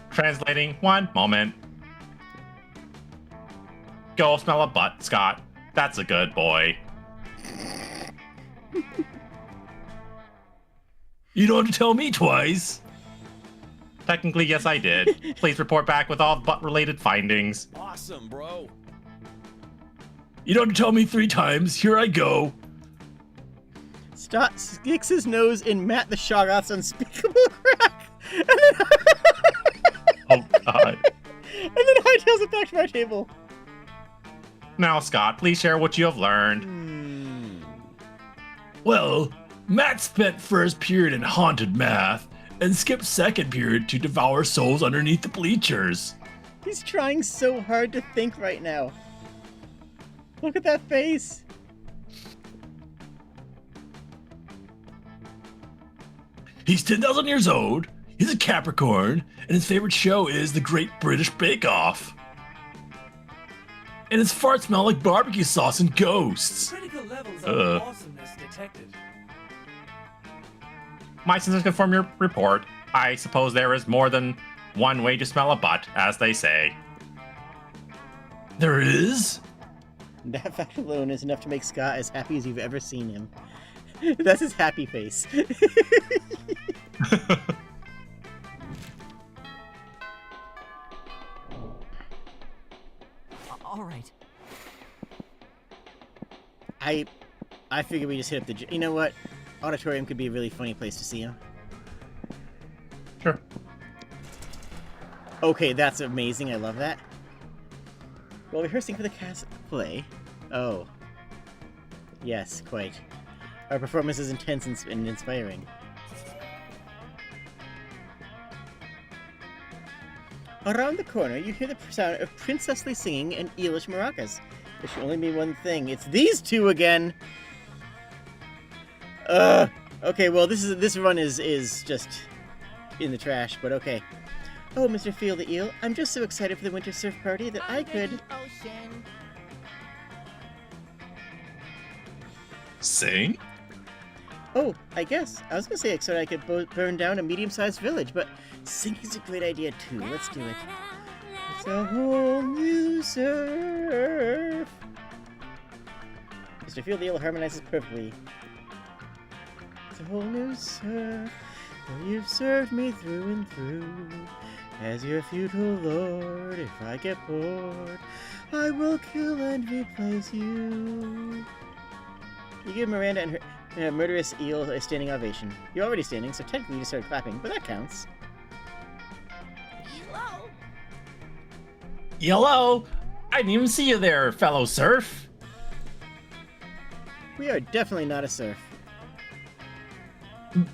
Translating, 1 moment. Go smell a butt, Scott. That's a good boy. You don't have to tell me twice. Technically, yes, I did. Please report back with all butt-related findings. Awesome, bro. You don't have to tell me 3 times. Here I go. Stott sticks his nose in Matt the Shoggoth's unspeakable crack, and then, Oh, God. and then hightails it back to our table. Now, Scott, please share what you have learned. Well, Matt spent first period in haunted math and skipped second period to devour souls underneath the bleachers. He's trying so hard to think right now. Look at that face. He's 10,000 years old, he's a Capricorn, and his favorite show is The Great British Bake Off. And his farts smell like barbecue sauce and ghosts. Critical levels of awesomeness detected. My senses confirm your report. I suppose there is more than one way to smell a butt, as they say. There is? That fact alone is enough to make Scott as happy as you've ever seen him. That's his happy face. All right. I figure we just hit up the... You know what? Auditorium could be a really funny place to see him. Sure. Okay, that's amazing. I love that. While rehearsing for the cast play... Oh. Yes, quite. Our performance is intense and inspiring. Around the corner, you hear the sound of princessly singing and eelish maracas. There should only be one thing. It's these two again! Okay, well, this run is just in the trash, but okay. Oh, Mr. Field the Eel, I'm just so excited for the winter surf party that I could... Ocean. Sing? Oh, I guess. I was gonna say excited I could burn down a medium-sized village, but singing's a great idea too. Let's do it. It's a whole new surf. Mr. Field the Eel harmonizes perfectly. It's a whole new surf. For you've served me through and through. As your feudal lord, if I get bored, I will kill and replace you. You give Miranda and her murderous eel a standing ovation. You're already standing, so technically you just started clapping, but that counts. Hello. Yellow! I didn't even see you there, fellow surf. We are definitely not a surf.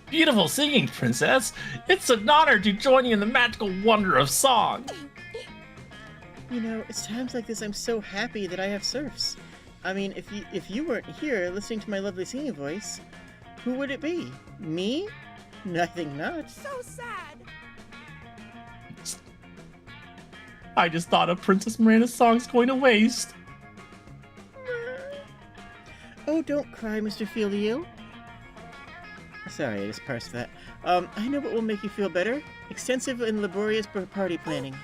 Beautiful singing, princess. It's an honor to join you in the magical wonder of song. You know, it's times like this I'm so happy that I have surfs. I mean, if you weren't here listening to my lovely singing voice, who would it be? Me? I think not. So sad. I just thought of Princess Miranda's song's going to waste. Oh, don't cry, Mr. Field the Eel. Sorry, I just parsed that. I know what will make you feel better. Extensive and laborious party planning.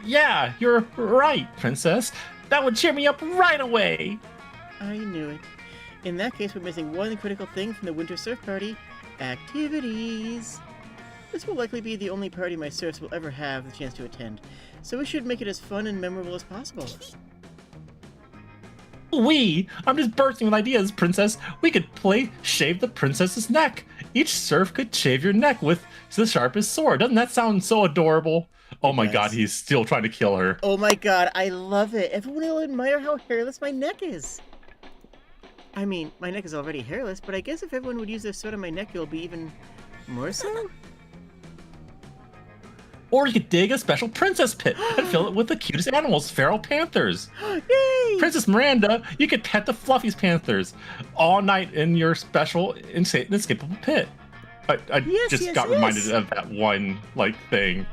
Yeah, you're right, princess. That would cheer me up right away. I knew it. In that case, we're missing one critical thing from the winter surf party. Activities. This will likely be the only party my surfs will ever have the chance to attend, so we should make it as fun and memorable as possible. I'm just bursting with ideas, princess. We could play Shave the Princess's Neck. Each surf could shave your neck with the sharpest sword. Doesn't that sound so adorable? Oh my god, he's still trying to kill her. Oh my god, I love it. Everyone will admire how hairless my neck is. I mean, my neck is already hairless, but I guess if everyone would use their sword on my neck, it'll be even more so? Or you could dig a special princess pit and fill it with the cutest animals, feral panthers. Yay! Princess Miranda, you could pet the fluffiest panthers all night in your special inescapable pit. I got reminded of that one thing.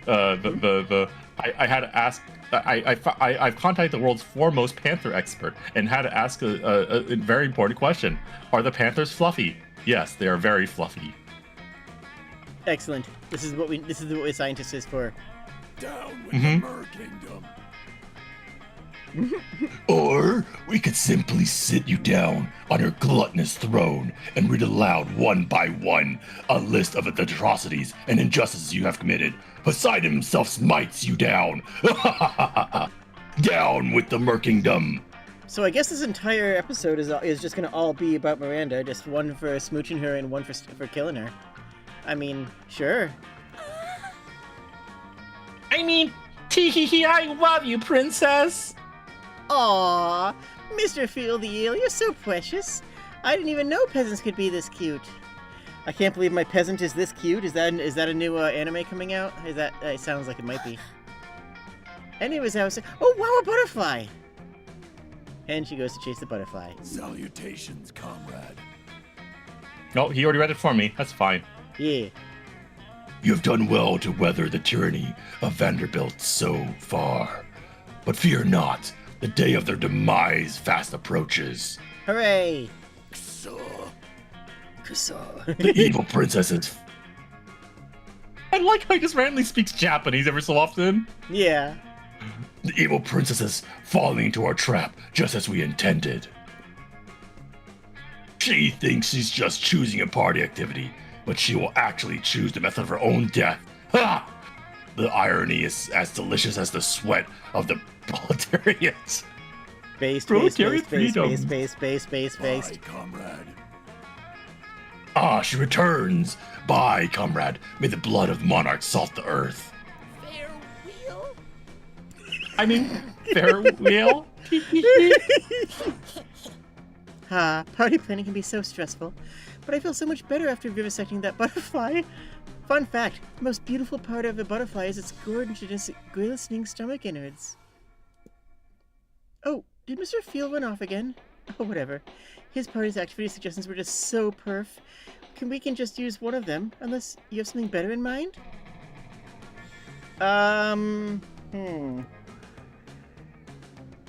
I had to ask. I've contacted the world's foremost panther expert and had to ask a very important question: are the panthers fluffy? Yes, they are very fluffy. Excellent. This is what we scientists is for. Down with the Mer Kingdom. Or we could simply sit you down on your gluttonous throne and read aloud one by one a list of the atrocities and injustices you have committed. Poseidon himself smites you down. Down with the Merkingdom. So I guess this entire episode is just gonna all be about Miranda, just one for smooching her and one for killing her. I mean, sure. I mean, tee-hee-hee, I love you, princess. Aww, Mr. Field the Eel, you're so precious. I didn't even know peasants could be this cute. I can't believe my peasant is this cute. Is that a new anime coming out? Is that? It sounds like it might be. Anyways, I was like, oh wow, a butterfly. And she goes to chase the butterfly. Salutations, comrade. No, he already read it for me. That's fine. Yeah. You have done well to weather the tyranny of Vanderbilt so far. But fear not, the day of their demise fast approaches. Hooray! The evil princesses. I like how he just randomly speaks Japanese every so often. Yeah. The evil princesses falling into our trap just as we intended. She thinks she's just choosing a party activity, but she will actually choose the method of her own death. Ha! The irony is as delicious as the sweat of the proletarians. Based, Proletariat freedom. based. Comrade. Ah, she returns. Bye, comrade. May the blood of monarchs salt the earth. Farewell. I mean, farewell. Party planning can be so stressful, but I feel so much better after vivisecting that butterfly. Fun fact, the most beautiful part of a butterfly is its gorgeous, glistening stomach innards. Oh, did Mr. Field run off again? Oh, whatever. His party's activity suggestions were just so perf. We can just use one of them, unless you have something better in mind?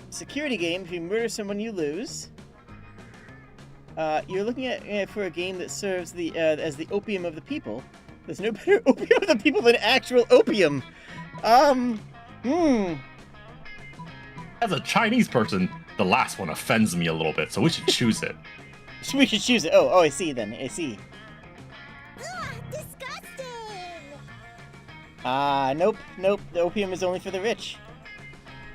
Security game, if you murder someone, you lose. You're looking at for a game that serves the as the opium of the people. There's no better opium of the people than actual opium. As a Chinese person, the last one offends me a little bit, so we should choose it. We should choose it. Oh, I see then. I see. Ugh, disgusting! Nope. The opium is only for the rich.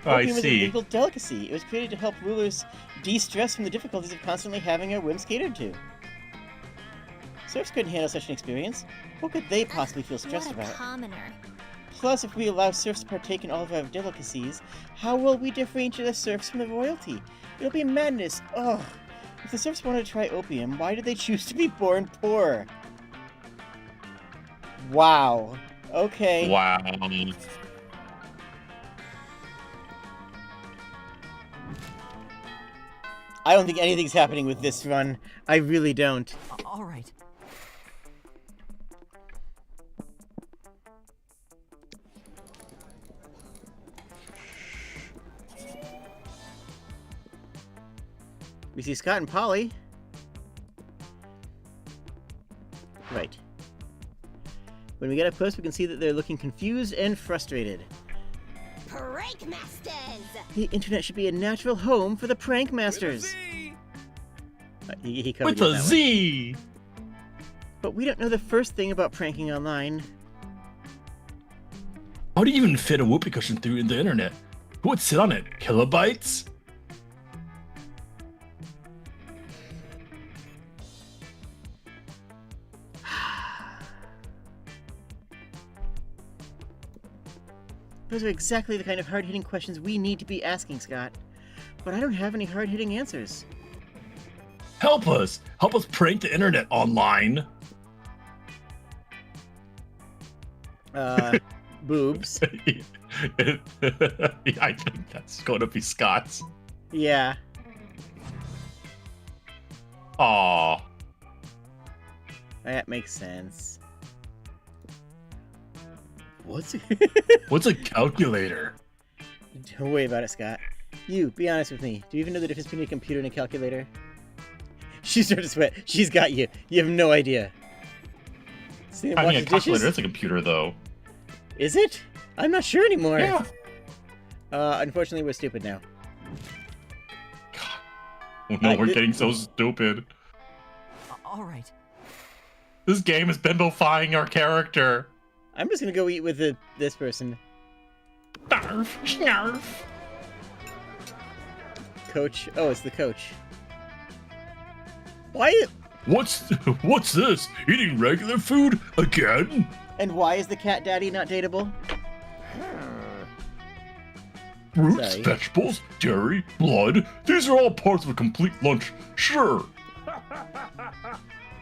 I Opium is a see. legal delicacy. It was created to help rulers de-stress from the difficulties of constantly having their whims catered to. Serfs couldn't handle such an experience. What could they possibly feel stressed What a about? commoner. Plus, if we allow serfs to partake in all of our delicacies, how will we differentiate the serfs from the royalty? It'll be madness. Ugh. If the serfs wanted to try opium, why did they choose to be born poor? Wow. Okay. Wow. I don't think anything's happening with this run. I really don't. All right. We see Scott and Polly. Right. When we get up close, we can see that they're looking confused and frustrated. Prank masters! The internet should be a natural home for the prank masters. He covered With you a on that one. Z! But we don't know the first thing about pranking online. How do you even fit a whoopee cushion through the internet? Who would sit on it? Kilobytes? Those are exactly the kind of hard-hitting questions we need to be asking, Scott. But I don't have any hard-hitting answers. Help us! Help us prank the internet online! Boobs. I think that's going to be Scott's. Yeah. Aw. That makes sense. What's What's a calculator? Don't worry about it, Scott. You, be honest with me. Do you even know the difference between a computer and a calculator? She started to sweat. She's got you. You have no idea. See, I watch mean, a the dishes? calculator is a computer, though. Is it? I'm not sure anymore. Yeah. Unfortunately, we're stupid now. Oh no, we're getting so stupid. All right. This game is bimbo-fying our character. I'm just gonna go eat with this person. Snarf, snarf. Coach. Oh, it's the coach. Why? What's this? Eating regular food again? And why is the cat daddy not dateable? Fruits, Sorry. vegetables, dairy, blood. These are all parts of a complete lunch, sure.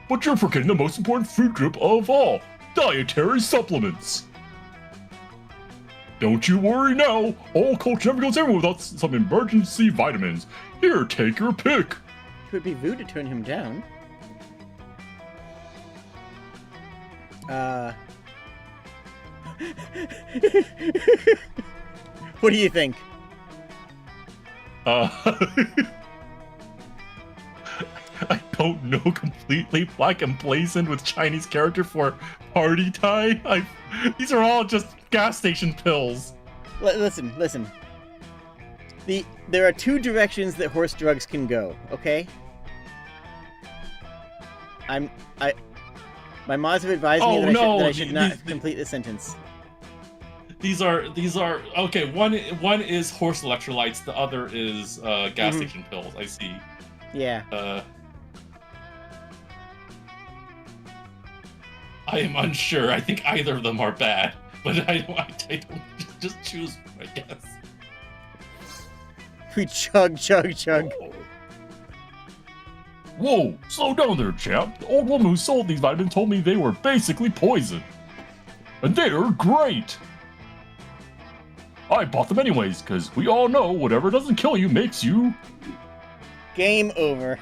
But you're forgetting the most important food group of all, dietary supplements. Don't you worry now, all culture never goes anywhere without some emergency vitamins. Here, take your pick. It would be rude to turn him down. What do you think? I don't know completely. Black emblazoned with Chinese character for party tie. These are all just gas station pills. Listen. There are two directions that horse drugs can go, okay? My mods have advised me that I should not complete this sentence. These are okay. One is horse electrolytes. The other is gas station pills. I see. Yeah. I am unsure. I think either of them are bad, but I don't just choose. I guess. We chug. Whoa, slow down there, champ. The old woman who sold these vitamins told me they were basically poison. And they're great. I bought them anyways, because we all know whatever doesn't kill you makes you... Game over.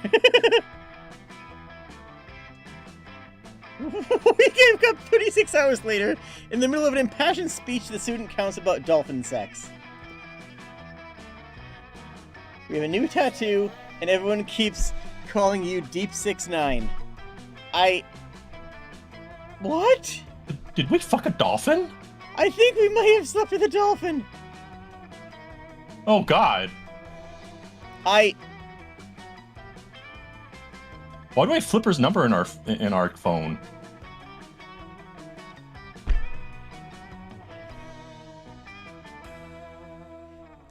We gave up 36 hours later in the middle of an impassioned speech to the student council about dolphin sex. We have a new tattoo, and everyone keeps calling you Deep 6'9". What? Did we fuck a dolphin? I think we might have slept with a dolphin. Oh god. I Why do I have Flipper's number in our phone?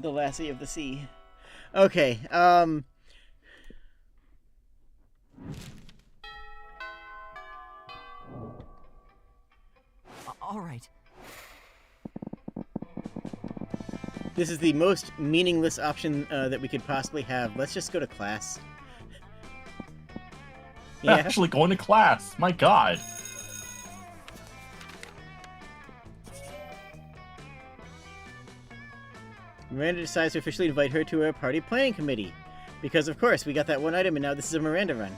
The lassie of the sea. Okay, All right. This is the most meaningless option that we could possibly have. Let's just go to class. Yeah. Actually going to class. My god. Miranda decides to officially invite her to a party planning committee. Because, of course, we got that one item and now this is a Miranda run.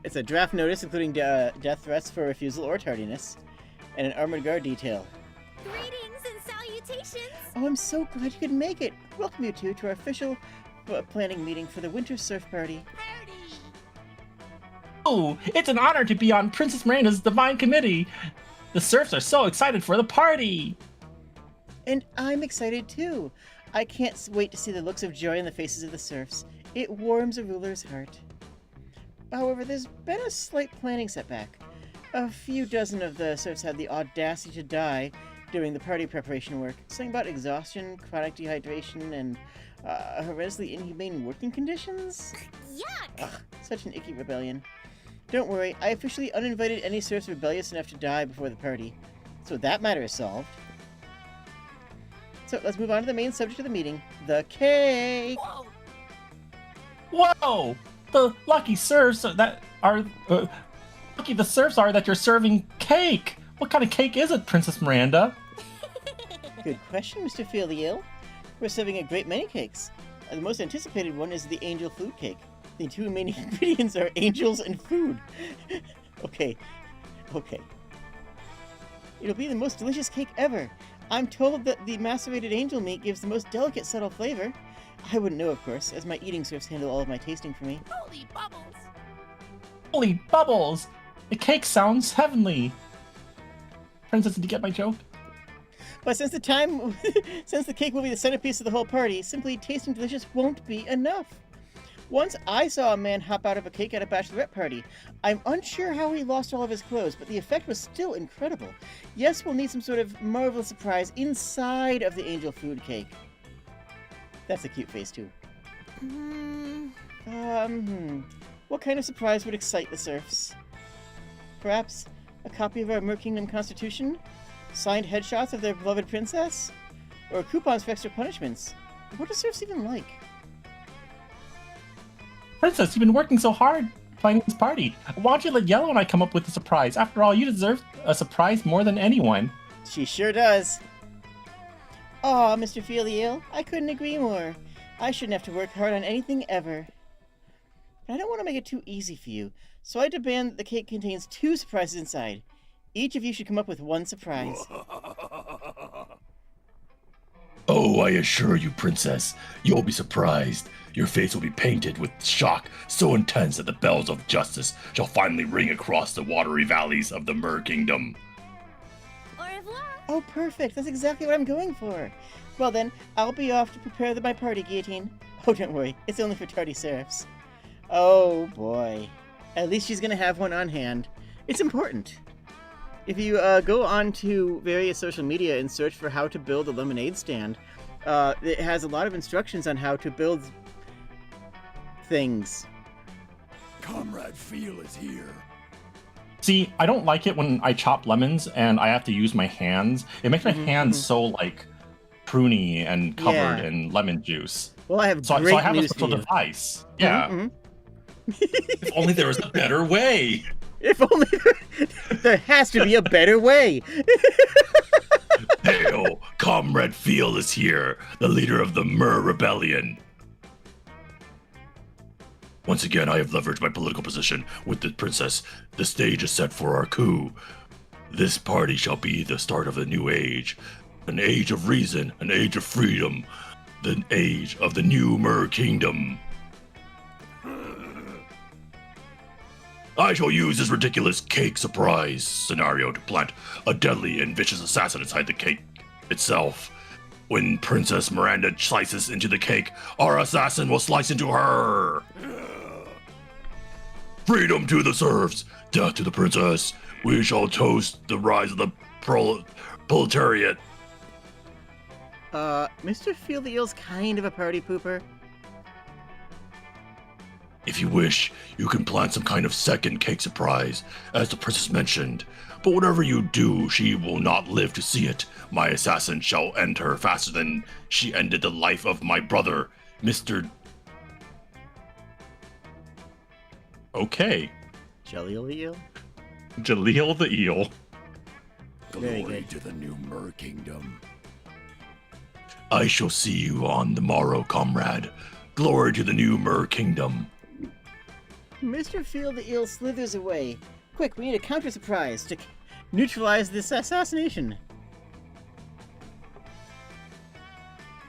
It's a draft notice including death threats for refusal or tardiness, and an armored guard detail. Greetings and salutations. Oh, I'm so glad you could make it. Welcome you two to our official planning meeting for the winter surf party. Oh, it's an honor to be on Princess Miranda's Divine Committee. The serfs are so excited for the party. And I'm excited too. I can't wait to see the looks of joy on the faces of the serfs. It warms a ruler's heart. However, there's been a slight planning setback. A few dozen of the serfs had the audacity to die during the party preparation work. Something about exhaustion, chronic dehydration, and horrendously inhumane working conditions? Yuck! Ugh, such an icky rebellion. Don't worry, I officially uninvited any serfs rebellious enough to die before the party. So that matter is solved. So let's move on to the main subject of the meeting, the cake! Whoa! The lucky serfs that are lucky the serfs are that you're serving cake. What kind of cake is it, Princess Miranda? Good question, Mr. Filial. We're serving a great many cakes. The most anticipated one is the angel food cake. The two main ingredients are angels and food. Okay. It'll be the most delicious cake ever. I'm told that the macerated angel meat gives the most delicate, subtle flavor. I wouldn't know, of course, as my eating serfs handle all of my tasting for me. Holy bubbles! Holy bubbles! The cake sounds heavenly. Princess, did you get my joke? But since the cake will be the centerpiece of the whole party, simply tasting delicious won't be enough. Once I saw a man hop out of a cake at a bachelorette party. I'm unsure how he lost all of his clothes, but the effect was still incredible. Yes, we'll need some sort of marvelous surprise inside of the angel food cake. That's a cute face, too. What kind of surprise would excite the serfs? Perhaps a copy of our Mer Kingdom Constitution? Signed headshots of their beloved princess? Or coupons for extra punishments? What do serfs even like? Princess, you've been working so hard planning this party. Why don't you let Yellow and I come up with a surprise? After all, you deserve a surprise more than anyone. She sure does. Aw, Mr. Feel, I couldn't agree more. I shouldn't have to work hard on anything ever. But I don't want to make it too easy for you, so I demand that the cake contains 2 surprises inside. Each of you should come up with 1 surprise. Oh, I assure you, Princess, you'll be surprised. Your face will be painted with shock so intense that the bells of justice shall finally ring across the watery valleys of the Mer Kingdom. Au revoir. Oh, perfect. That's exactly what I'm going for. Well then, I'll be off to prepare my party guillotine. Oh, don't worry. It's only for tardy serfs. Oh, boy. At least she's going to have one on hand. It's important. If you go on to various social media and search for how to build a lemonade stand, it has a lot of instructions on how to build things. Comrade Feel is here. See, I don't like it when I chop lemons and I have to use my hands. It makes my hands so, like, pruny and covered in lemon juice. Well, I have So great I have a news special for you. device. Yeah. Mhm. If only there was a better way. If only there has to be a better way. Hail, Comrade Feel is here, the leader of the Mer Rebellion. Once again, I have leveraged my political position with the princess. The stage is set for our coup. This party shall be the start of a new age. An age of reason, an age of freedom. The age of the new Mer Kingdom. I shall use this ridiculous cake surprise scenario to plant a deadly and vicious assassin inside the cake itself. When Princess Miranda slices into the cake, our assassin will slice into her. Freedom to the serfs, death to the princess. We shall toast the rise of the proletariat. Mr. Feel the Eel's kind of a party pooper. If you wish, you can plan some kind of second cake surprise, as the princess mentioned. But whatever you do, she will not live to see it. My assassin shall end her faster than she ended the life of my brother, Mr. Okay. Jaleel the Eel? Jaleel the Eel. Very good. to the new Mer Kingdom. I shall see you on the morrow, comrade. Glory to the new Mer Kingdom. Mr. Feel the Eel slithers away. Quick, we need a counter surprise to neutralize this assassination.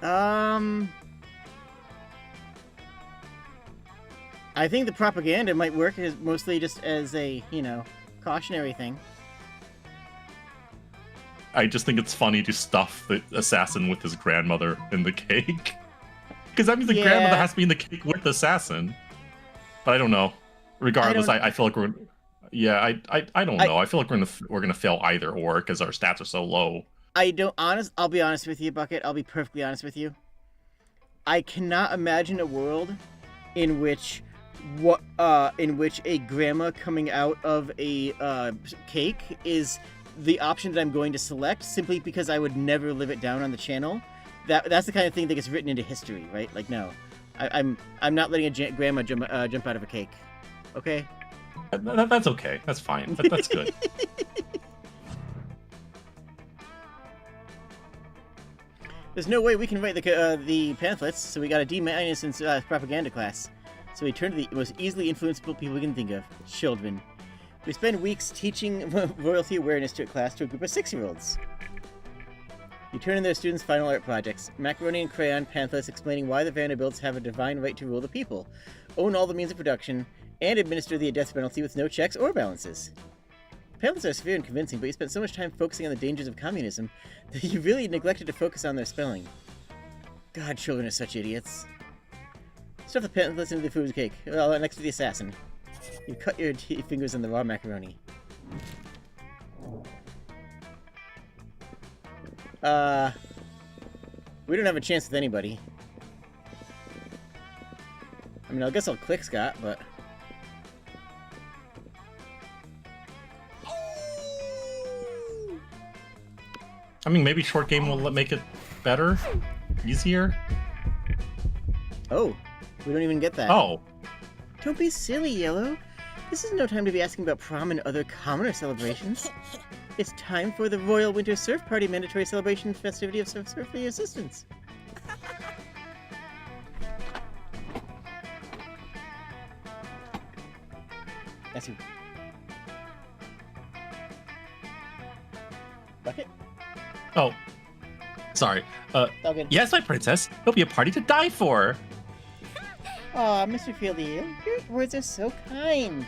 I think the propaganda might work as mostly just as a, cautionary thing. I just think it's funny to stuff the assassin with his grandmother in the cake. Because that means the grandmother has to be in the cake with the assassin. But I don't know. Regardless, I feel like we're... Yeah, I don't know. I feel like we're gonna fail either or because our stats are so low. I'll be honest with you, Bucket. I'll be perfectly honest with you. I cannot imagine a world in which a grandma coming out of a cake is the option that I'm going to select simply because I would never live it down on the channel. That's the kind of thing that gets written into history, right? Like, no, I'm not letting a grandma jump out of a cake. Okay. That's okay. That's fine. That's good. There's no way we can write the pamphlets, so we got a D- in propaganda class. So we turn to the most easily influenceable people we can think of, children. We spend weeks teaching royalty awareness to a class to a group of 6-year-olds. You turn in their students' final art projects, macaroni and crayon pamphlets explaining why the Vanderbilts have a divine right to rule the people, own all the means of production, and administer the death penalty with no checks or balances. pamphlets are severe and convincing, but you spent so much time focusing on the dangers of communism that you really neglected to focus on their spelling. God, children are such idiots. Stuff the pamphlets into the food cake. Well, next to the assassin. You cut your fingers on the raw macaroni. We don't have a chance with anybody. I mean, I guess I'll click Scott, but... I mean, maybe short game will make it better, easier. Oh, we don't even get that. Oh, Don't be silly, Yellow. This is no time to be asking about prom and other commoner celebrations. It's time for the Royal Winter Surf Party mandatory celebration festivity of surf for your assistants. That's you. Bucket? oh, sorry. All good. Yes, my princess. It'll be a party to die for. Aw, Mr. Fieldy, your words are so kind.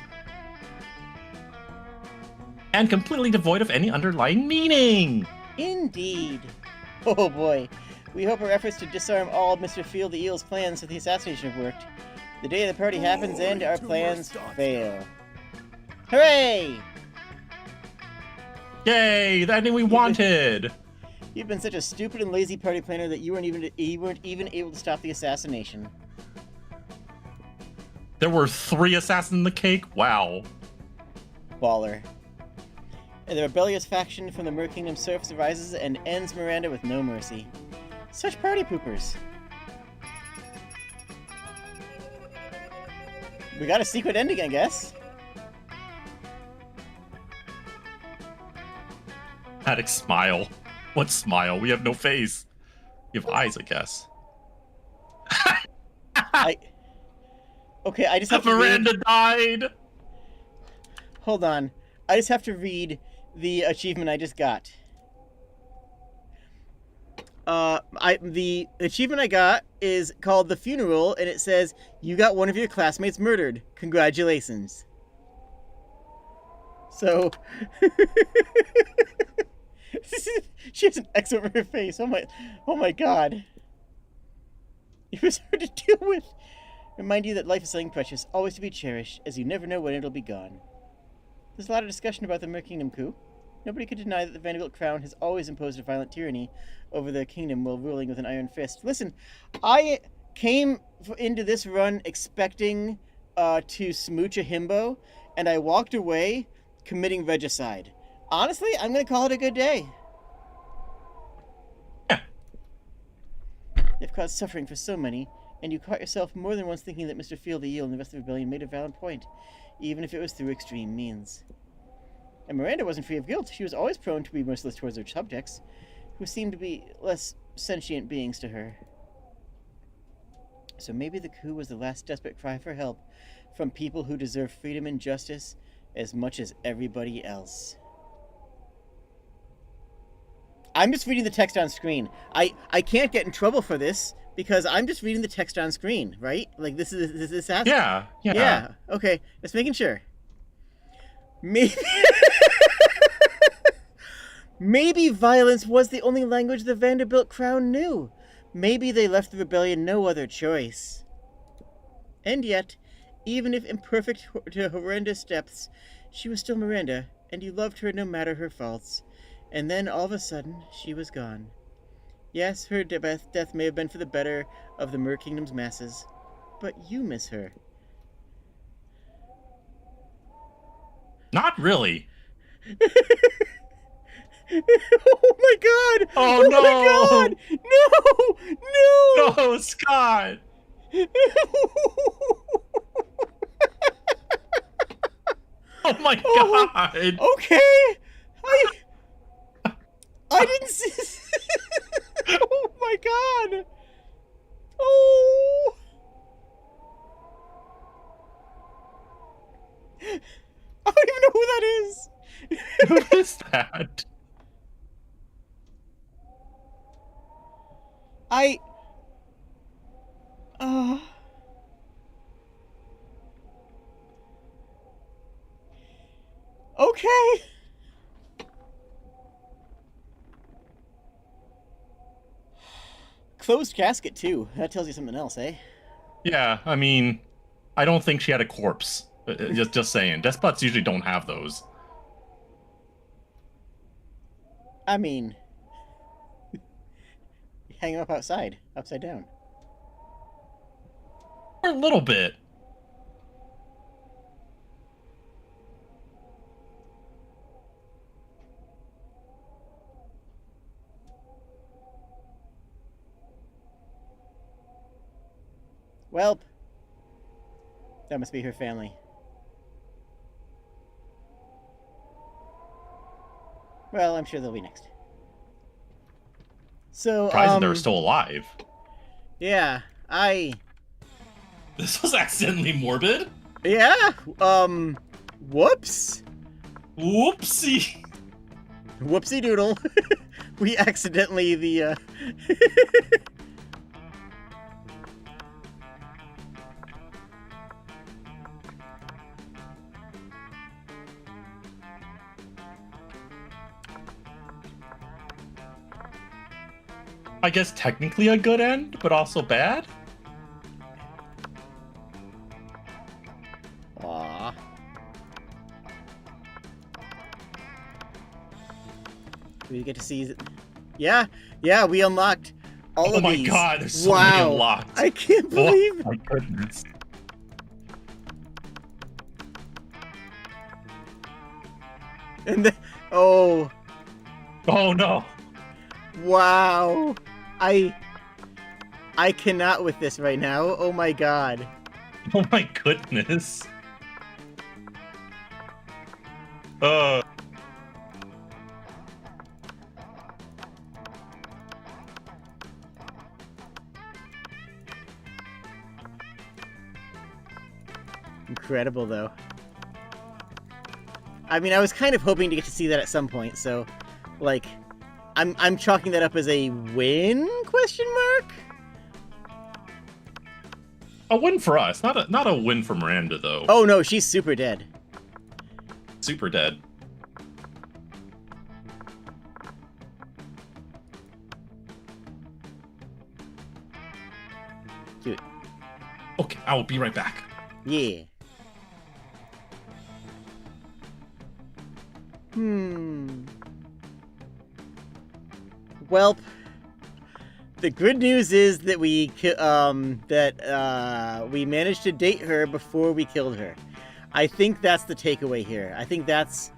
And completely devoid of any underlying meaning. Indeed. Oh boy. We hope our efforts to disarm all of Mr. Field the Eel's plans for the assassination have worked. The day the party happens and our plans fail. Hooray! Yay, the ending we wanted. You've been such a stupid and lazy party planner that you weren't even able to stop the assassination. There were 3 assassins in the cake? Wow. Baller. And the rebellious faction from the Mer Kingdom surface arises and ends Miranda with no mercy. Such party poopers. We got a secret ending, I guess. Attic smile. What smile? We have no face. You have eyes, I guess. Okay, I just have to Miranda read... died. Hold on. I just have to read the achievement I just got. The achievement I got is called The Funeral, and it says, you got one of your classmates murdered. Congratulations. So... she has an X over her face. Oh my god. It was hard to deal with. Remind you that life is something precious, always to be cherished, as you never know when it'll be gone. There's a lot of discussion about the Mer Kingdom coup. Nobody could deny that the Vanderbilt crown has always imposed a violent tyranny over the kingdom while ruling with an iron fist. Listen, I came into this run expecting to smooch a himbo, and I walked away committing regicide. Honestly, I'm going to call it a good day. You've caused suffering for so many, and you caught yourself more than once thinking that Mr. Field the Eel and the rest of the rebellion made a valid point, even if it was through extreme means. And Miranda wasn't free of guilt. She was always prone to be merciless towards her subjects, who seemed to be less sentient beings to her. So maybe the coup was the last desperate cry for help from people who deserve freedom and justice as much as everybody else. I'm just reading the text on screen. I can't get in trouble for this because I'm just reading the text on screen, right? Like this has Yeah. Okay, just making sure. Maybe violence was the only language the Vanderbilt crown knew. Maybe they left the rebellion no other choice. And yet, even if imperfect to horrendous depths, she was still Miranda, and you loved her no matter her faults. And then, all of a sudden, she was gone. Yes, her death may have been for the better of the Mer Kingdom's masses, but you miss her. Not really. Oh my god! Oh no! My god! No! No, Scott! Oh my god! Okay! I didn't see... Oh my god! Oh! I don't even know who that is! Who is that? Okay. Closed casket, too. That tells you something else, eh? Yeah, I mean, I don't think she had a corpse. Just saying. Despots usually don't have those. I mean... hang them up outside. Upside down. For a little bit. Welp. That must be her family. Well, I'm sure they'll be next. So, Surprised they're still alive. Yeah, This was accidentally morbid. Yeah, whoops. Whoopsie. Whoopsie doodle. We accidentally I guess technically a good end, but also bad? Aww. We get to see... Yeah, we unlocked all of these. Oh my god, there's so many unlocked. I can't believe it. Oh my goodness. And then, oh, Oh no. wow. I cannot with this right now. Oh my god. Oh my goodness. Incredible, though. I mean, I was kind of hoping to get to see that at some point, so, like, I'm chalking that up as a win? Question mark? A win for us, not a win for Miranda though. Oh no, she's super dead. Super dead. Cute. Okay, I will be right back. Yeah. Well, the good news is that we managed to date her before we killed her. I think that's the takeaway here. I think that's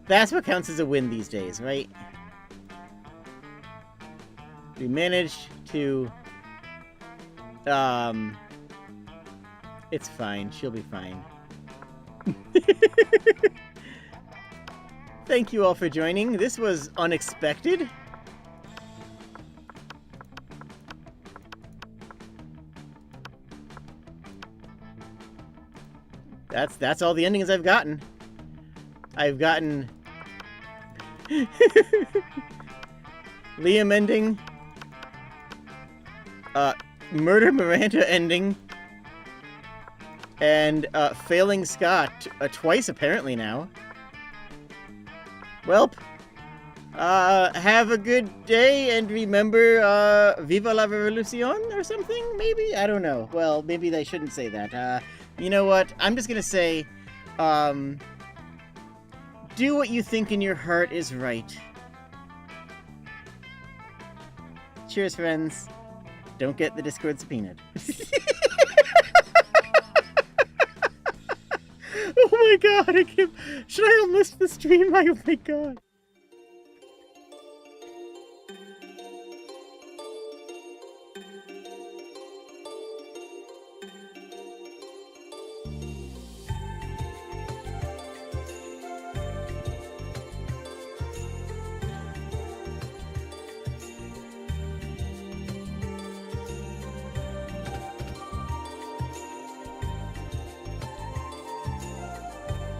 what counts as a win these days, right? We managed to it's fine. She'll be fine. Thank you all for joining. This was unexpected. That's all the endings I've gotten. I've gotten Liam ending, Murder Miranda ending, and failing Scott twice apparently now. Welp, have a good day, and remember, Viva la Revolucion or something, maybe? I don't know. Well, maybe they shouldn't say that. You know what? I'm just gonna say, do what you think in your heart is right. Cheers, friends. Don't get the Discord subpoenaed. Oh my god, I can't... Should I unlist the stream? Oh my god.